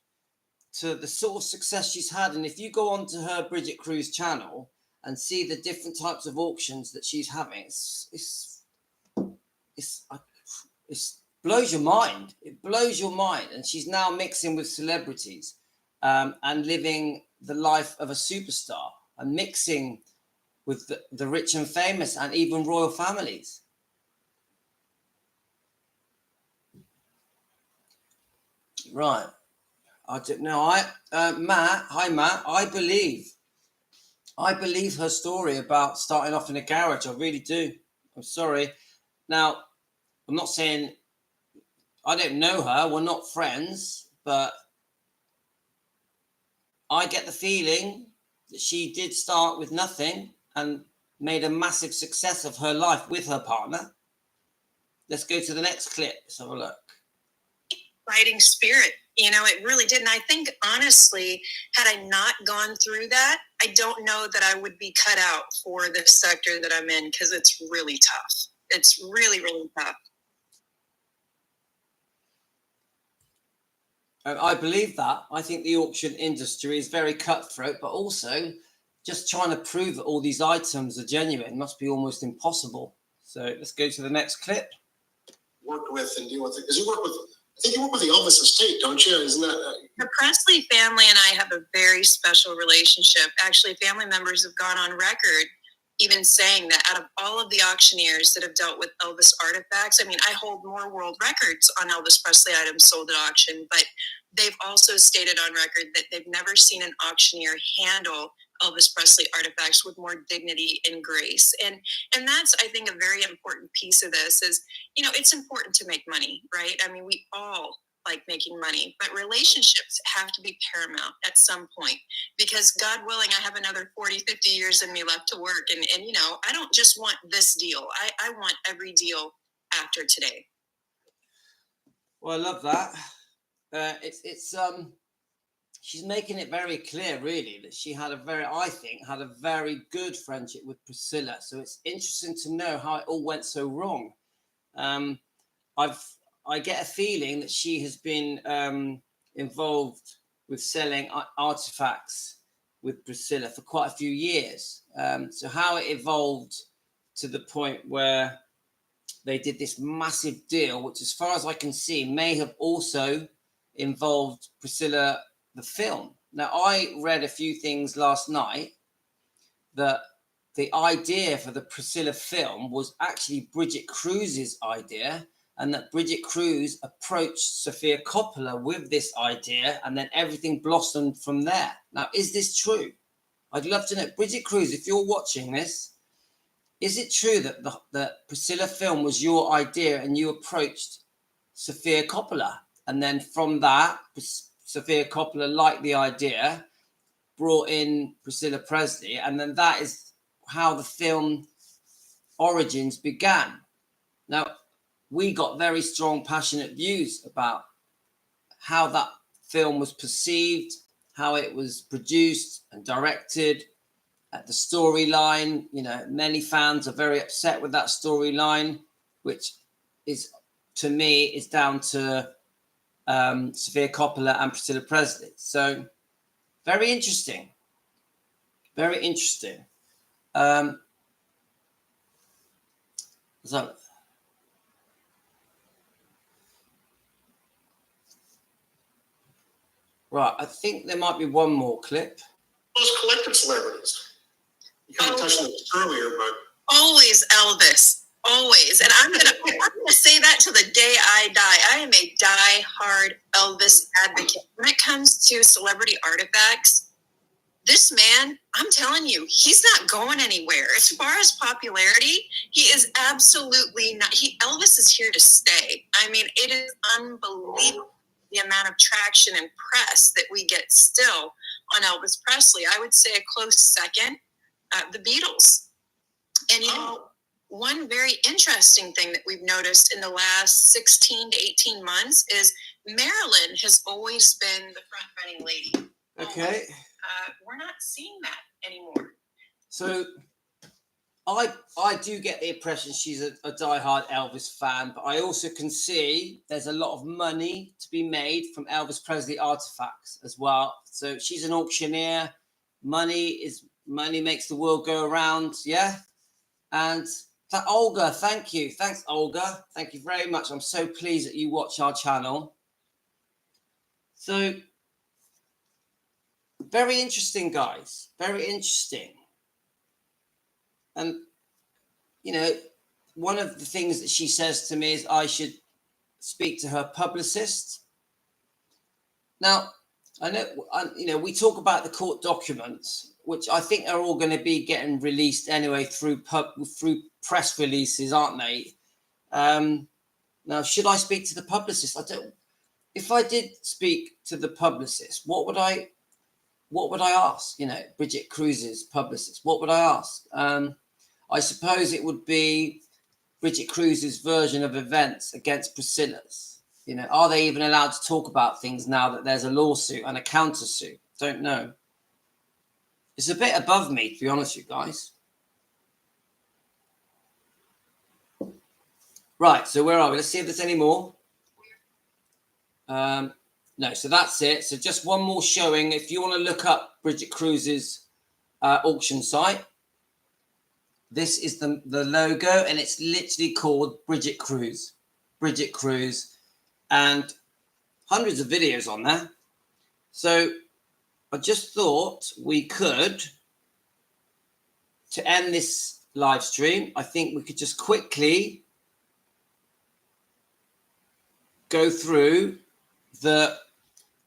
to the sort of success she's had. And if you go onto her Bridget Cruz channel and see the different types of auctions that she's having, it's blows your mind. It blows your mind. And she's now mixing with celebrities and living the life of a superstar and mixing with the rich and famous and even royal families. Right. I don't know. Matt, hi Matt. I believe her story about starting off in a garage. I really do. I'm sorry. Now, I'm not saying I don't know her. We're not friends, but I get the feeling that she did start with nothing and made a massive success of her life with her partner. Let's go to the next clip. Let's have a look. Fighting spirit, it really did. And I think, honestly, had I not gone through that, I don't know that I would be cut out for the sector that I'm in, because it's really tough. It's really, really tough. I believe that. I think the auction industry is very cutthroat, but also just trying to prove that all these items are genuine must be almost impossible. So let's go to the next clip. Worked with and deal with it. Because I think you work with the Elvis estate, don't you? Isn't that? The Presley family and I have a very special relationship. Actually, family members have gone on record even saying that out of all of the auctioneers that have dealt with Elvis artifacts, I hold more world records on Elvis Presley items sold at auction, but they've also stated on record that they've never seen an auctioneer handle Elvis Presley artifacts with more dignity and grace. And that's, I think, a very important piece of this is, it's important to make money, right? We all like making money, but relationships have to be paramount at some point, because God willing, I have another 40, 50 years in me left to work. And I don't just want this deal. I want every deal after today. Well, I love that. She's making it very clear, really, that she had a very good friendship with Priscilla. So it's interesting to know how it all went so wrong. I get a feeling that she has been involved with selling artifacts with Priscilla for quite a few years. So how it evolved to the point where they did this massive deal, which, as far as I can see, may have also involved Priscilla, the film. Now, I read a few things last night that the idea for the Priscilla film was actually Bridget Cruse's idea, and that Bridget Cruz approached Sofia Coppola with this idea, and then everything blossomed from there. Now, is this true? I'd love to know. Bridget Cruz, if you're watching this, is it true that the Priscilla film was your idea and you approached Sofia Coppola? And then from that, Sofia Coppola liked the idea, brought in Priscilla Presley, and then that is how the film origins began. Now, we got very strong, passionate views about how that film was perceived, how it was produced and directed, the storyline. Many fans are very upset with that storyline, which is, to me, is down to Sofia Coppola and Priscilla Presley. So very interesting. Very interesting. Right, I think there might be one more clip. Those collected celebrities. You kind of touched on this earlier, but always Elvis, always. And I'm gonna say that to the day I die. I am a die-hard Elvis advocate. When it comes to celebrity artifacts, this man, I'm telling you, he's not going anywhere. As far as popularity, he is absolutely not. Elvis is here to stay. It is unbelievable the amount of traction and press that we get still on Elvis Presley. I would say a close second, the Beatles. And one very interesting thing that we've noticed in the last 16 to 18 months is Marilyn has always been the front-running lady. Okay. We're not seeing that anymore. So I do get the impression she's a diehard Elvis fan, but I also can see there's a lot of money to be made from Elvis Presley artifacts as well. So she's an auctioneer. Money makes the world go around, yeah? And Olga, thank you. Thanks, Olga. Thank you very much. I'm so pleased that you watch our channel. So, very interesting, guys. Very interesting. And, you know, one of the things that she says to me is I should speak to her publicist. Now, I know, we talk about the court documents, which I think are all going to be getting released anyway through press releases, aren't they? Now, should I speak to the publicist? I don't. If I did speak to the publicist, what would I ask? You know, Bridget Cruze's publicist. What would I ask? I suppose it would be Bridget Cruze's version of events against Priscilla's. You know, are they even allowed to talk about things now that there's a lawsuit and a countersuit? Don't know. It's a bit above me, to be honest with you guys. Right, so where are we? Let's see if there's any more. No, so that's it. So just one more showing. If you want to look up Bridget Cruze's auction site, this is the logo, and it's literally called Bridget Cruz. Bridget Cruz, and hundreds of videos on there. So I just thought we could, to end this live stream, I think we could just quickly go through the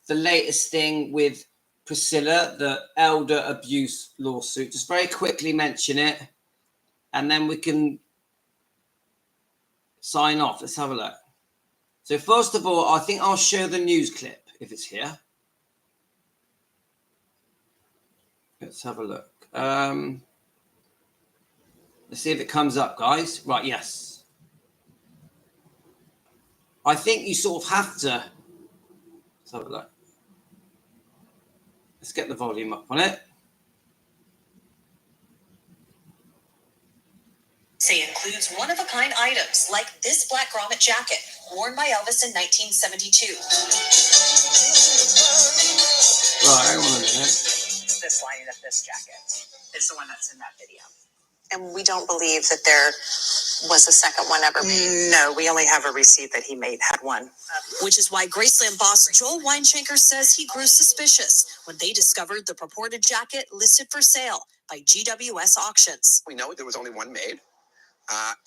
latest thing with Priscilla, the elder abuse lawsuit. Just very quickly mention it, and then we can sign off. Let's have a look. So first of all, I think I'll show the news clip if it's here. Let's have a look. Let's see if it comes up, guys. Right, yes. I think you sort of have to. Let's have a look. Let's get the volume up on it. Say includes one-of-a-kind items like this black grommet jacket worn by Elvis in 1972. Right, hang on a minute. This lining of this jacket is the one that's in that video. And we don't believe that there was a second one ever made. No, we only have a receipt that he had one. Which is why Graceland boss Joel Weinshanker says he grew suspicious when they discovered the purported jacket listed for sale by GWS Auctions. We know there was only one made.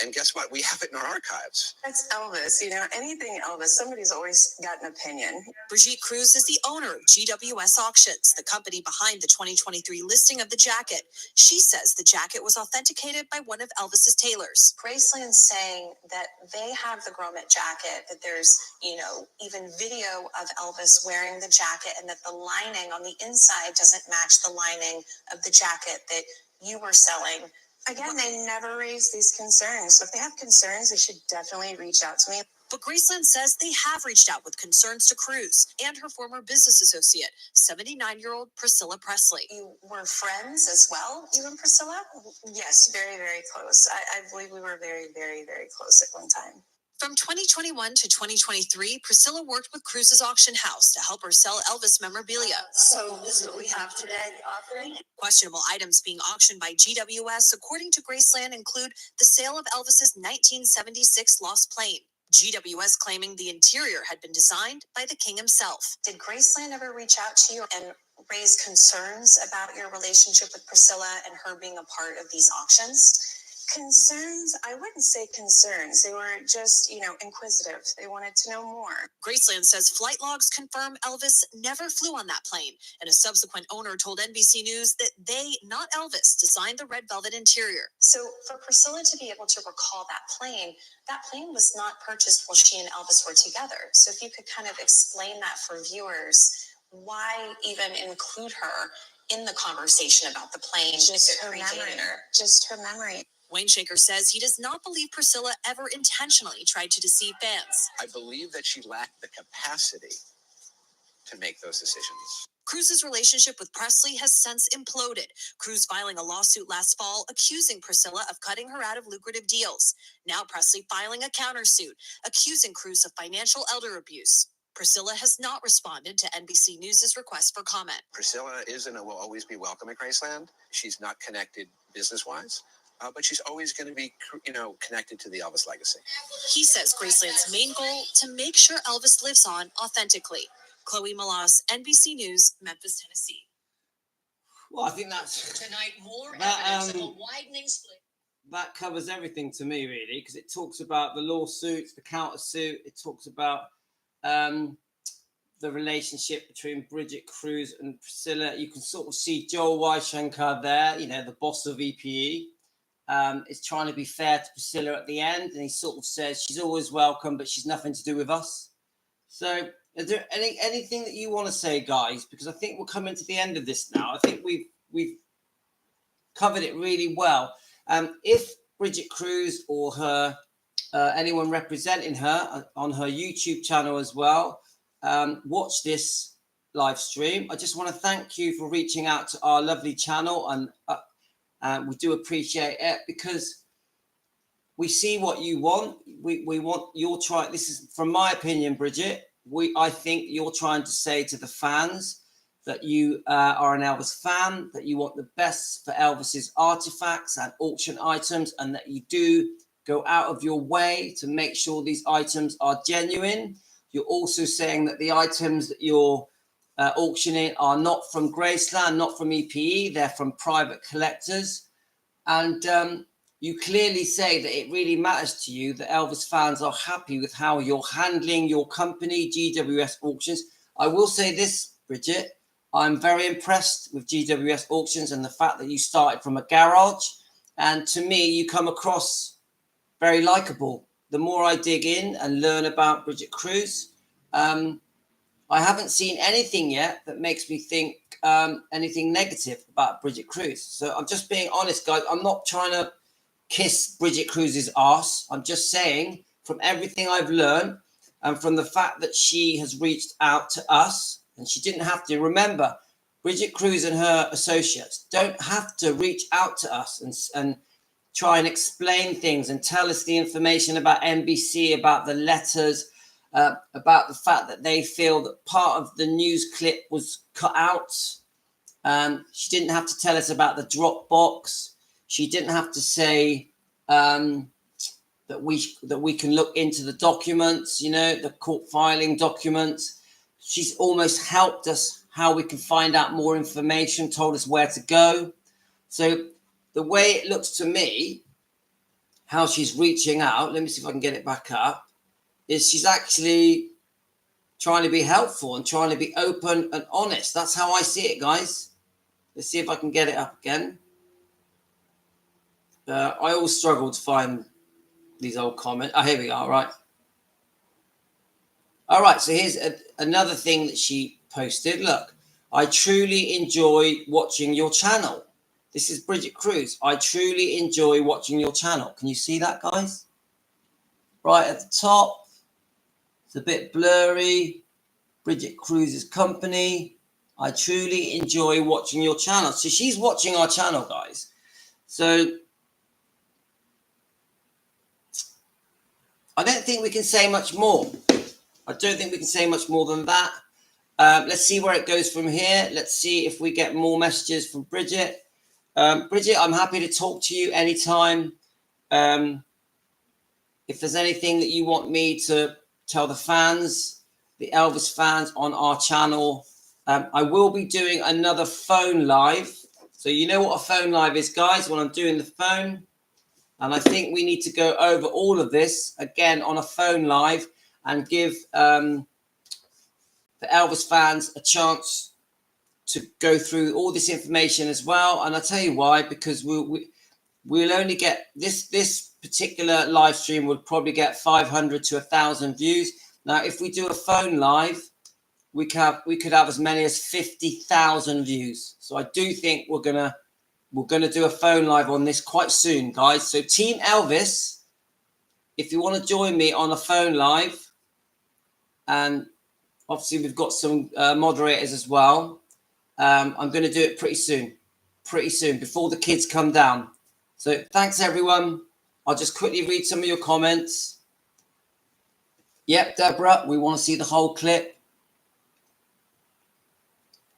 And guess what? We have it in our archives. That's Elvis. You know, anything Elvis, somebody's always got an opinion. Brigitte Cruz is the owner of GWS Auctions, the company behind the 2023 listing of the jacket. She says the jacket was authenticated by one of Elvis's tailors. Graceland's saying that they have the grommet jacket, that there's, even video of Elvis wearing the jacket, and that the lining on the inside doesn't match the lining of the jacket that you were selling. Again, they never raise these concerns. So if they have concerns, they should definitely reach out to me. But Graceland says they have reached out with concerns to Cruz and her former business associate, 79-year-old Priscilla Presley. You were friends as well, you and Priscilla? Yes, very, very close. I believe we were very, very, very close at one time. From 2021 to 2023, Priscilla worked with Cruze's auction house to help her sell Elvis memorabilia. So this is what we have today, offering. Questionable items being auctioned by GWS, according to Graceland, include the sale of Elvis's 1976 lost plane. GWS claiming the interior had been designed by the king himself. Did Graceland ever reach out to you and raise concerns about your relationship with Priscilla and her being a part of these auctions? Concerns? I wouldn't say concerns. They were just, inquisitive. They wanted to know more. Graceland says flight logs confirm Elvis never flew on that plane, and a subsequent owner told NBC News that they, not Elvis, designed the red velvet interior. So for Priscilla to be able to recall that plane was not purchased while she and Elvis were together. So if you could kind of explain that for viewers, why even include her in the conversation about the plane? Just her memory. Just her memory. Weinshanker says he does not believe Priscilla ever intentionally tried to deceive fans. I believe that she lacked the capacity to make those decisions. Cruze's relationship with Presley has since imploded. Cruz filing a lawsuit last fall accusing Priscilla of cutting her out of lucrative deals. Now Presley filing a countersuit, accusing Cruz of financial elder abuse. Priscilla has not responded to NBC News' request for comment. Priscilla is and will always be welcome at Graceland. She's not connected business-wise. but she's always going to be, connected to the Elvis legacy. He says Graceland's main goal to make sure Elvis lives on authentically. Chloe Malas, NBC News, Memphis, Tennessee. Well, I think that's Tonight, more that, evidence of a widening split. that covers everything to me, really, because it talks about the lawsuits, the countersuit. It talks about the relationship between Bridget Cruz and Priscilla. You can sort of see Joel Weishankar there, the boss of EPE, is trying to be fair to Priscilla at the end, and he sort of says she's always welcome, but she's nothing to do with us. So, is there anything that you want to say, guys? Because I think we're coming to the end of this now. I think we've covered it really well. If Bridget Cruz or her anyone representing her on her YouTube channel as well watch this live stream, I just want to thank you for reaching out to our lovely channel, and we do appreciate it, because we see what you want. We want your try. This is, from my opinion, Bridget. I think you're trying to say to the fans that you are an Elvis fan, that you want the best for Elvis's artifacts and auction items, and that you do go out of your way to make sure these items are genuine. You're also saying that the items that you're auctioning are not from Graceland, not from EPE, they're from private collectors. And you clearly say that it really matters to you that Elvis fans are happy with how you're handling your company, GWS Auctions. I will say this, Bridget, I'm very impressed with GWS Auctions and the fact that you started from a garage. And to me, you come across very likable. The more I dig in and learn about Bridget Cruz, I haven't seen anything yet that makes me think anything negative about Bridget Cruz. So I'm just being honest, guys. I'm not trying to kiss Bridget Cruz's arse. I'm just saying, from everything I've learned and from the fact that she has reached out to us, and she didn't have to. Remember, Bridget Cruz and her associates don't have to reach out to us and try and explain things and tell us the information about NBC, about the letters, about the fact that they feel that part of the news clip was cut out. She didn't have to tell us about the Dropbox. She didn't have to say that we can look into the documents, the court filing documents. She's almost helped us how we can find out more information, told us where to go. So the way it looks to me, how she's reaching out, let me see if I can get it back up, is she's actually trying to be helpful and trying to be open and honest. That's how I see it, guys. Let's see if I can get it up again. I always struggle to find these old comments. Oh, here we are, right. All right, so here's another thing that she posted. Look, I truly enjoy watching your channel. This is Bridget Cruz. I truly enjoy watching your channel. Can you see that, guys? Right at the top. It's a bit blurry. Bridget Cruz's company. I truly enjoy watching your channel. So she's watching our channel, guys. So I don't think we can say much more. I don't think we can say much more than that. Let's see where it goes from here. Let's see if we get more messages from Bridget. Bridget, I'm happy to talk to you anytime. If there's anything that you want me to tell the fans, the Elvis fans on our channel, I will be doing another phone live. So you know what a phone live is, guys, when I'm doing the phone. And I think we need to go over all of this again on a phone live and give the Elvis fans a chance to go through all this information as well. And I'll tell you why, because we'll only get this particular live stream would probably get 500 to 1,000 views. Now, if we do a phone live, we could have as many as 50,000 views. So I do think we're gonna do a phone live on this quite soon, guys. So Team Elvis, if you want to join me on a phone live, and obviously we've got some moderators as well. I'm going to do it pretty soon, before the kids come down. So thanks, everyone. I'll just quickly read some of your comments. Yep, Deborah, we want to see the whole clip.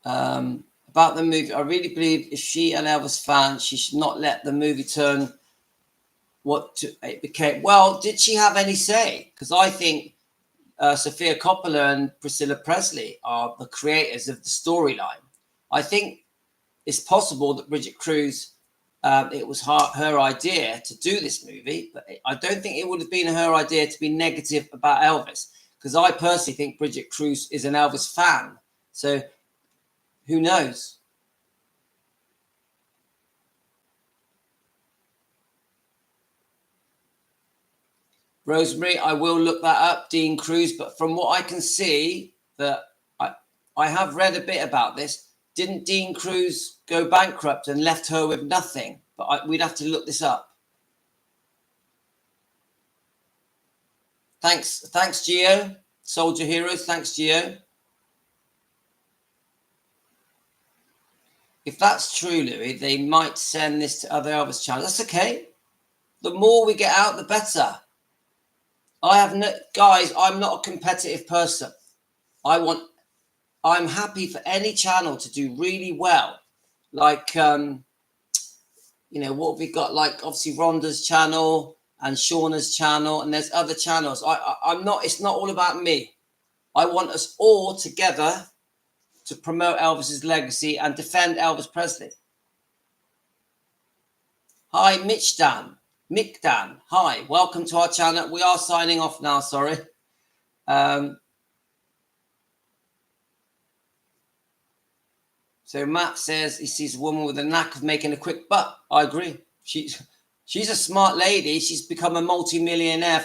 About the movie, I really believe if she an Elvis fan, she should not let the movie turn it became. Well, did she have any say? Because I think Sofia Coppola and Priscilla Presley are the creators of the storyline. I think it's possible that Bridget Cruz, it was her idea to do this movie, but I don't think it would have been her idea to be negative about Elvis, because I personally think Bridget Cruz is an Elvis fan. So who knows? Rosemary, I will look that up, Dean Kruse, but from what I can see, that I have read a bit about this. Didn't Dean Kruse go bankrupt and left her with nothing? But we'd have to look this up. Thanks, Gio. Soldier Heroes, thanks, Gio. If that's true, Louis, they might send this to other Elvis channels. That's okay. The more we get out, the better. Guys, I'm not a competitive person. I'm happy for any channel to do really well. Like, what have we got? Like, obviously, Rhonda's channel and Shauna's channel, and there's other channels. It's not all about me. I want us all together to promote Elvis's legacy and defend Elvis Presley. Hi, Mick Dan, hi, welcome to our channel. We are signing off now, sorry. So Matt says he sees a woman with a knack of making a quick buck. I agree. She's a smart lady. She's become a multi-millionaire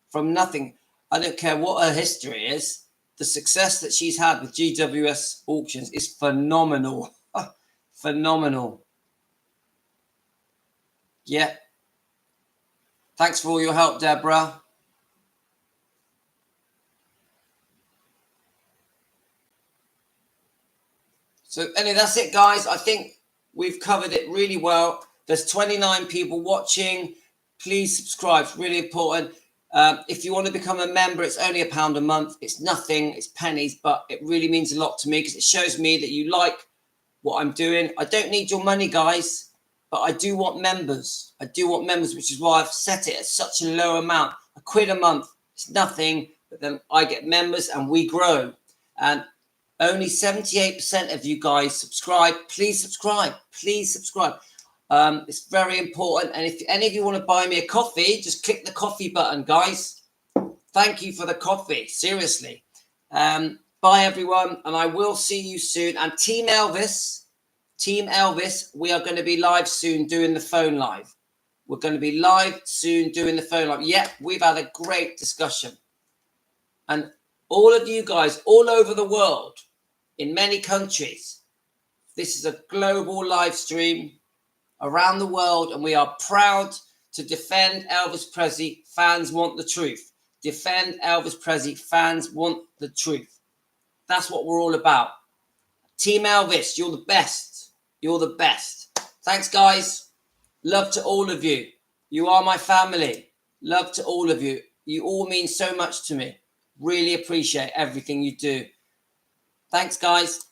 from nothing. I don't care what her history is. The success that she's had with GWS auctions is phenomenal. Phenomenal. Yeah. Thanks for all your help, Deborah. So anyway, that's it, guys. I think we've covered it really well. There's 29 people watching. Please subscribe. It's really important. If you want to become a member, it's only £1 a month. It's nothing. It's pennies, but it really means a lot to me because it shows me that you like what I'm doing. I don't need your money, guys, but I do want members. I do want members, which is why I've set it at such a low amount. £1 a month. It's nothing, but then I get members and we grow. And only 78% of you guys subscribe. Please subscribe. Please subscribe. It's very important. And if any of you want to buy me a coffee, just click the coffee button, guys. Thank you for the coffee. Seriously. Bye, everyone. And I will see you soon. And Team Elvis, we are going to be live soon doing the phone live. We're going to be live soon doing the phone live. Yeah, we've had a great discussion. And all of you guys all over the world, in many countries, this is a global live stream around the world, and we are proud to defend Elvis Presley. Fans want the truth. Defend Elvis Presley. Fans want the truth. That's what we're all about. Team Elvis, you're the best. You're the best. Thanks, guys. Love to all of you. You are my family. Love to all of you. You all mean so much to me. Really appreciate everything you do. Thanks, guys.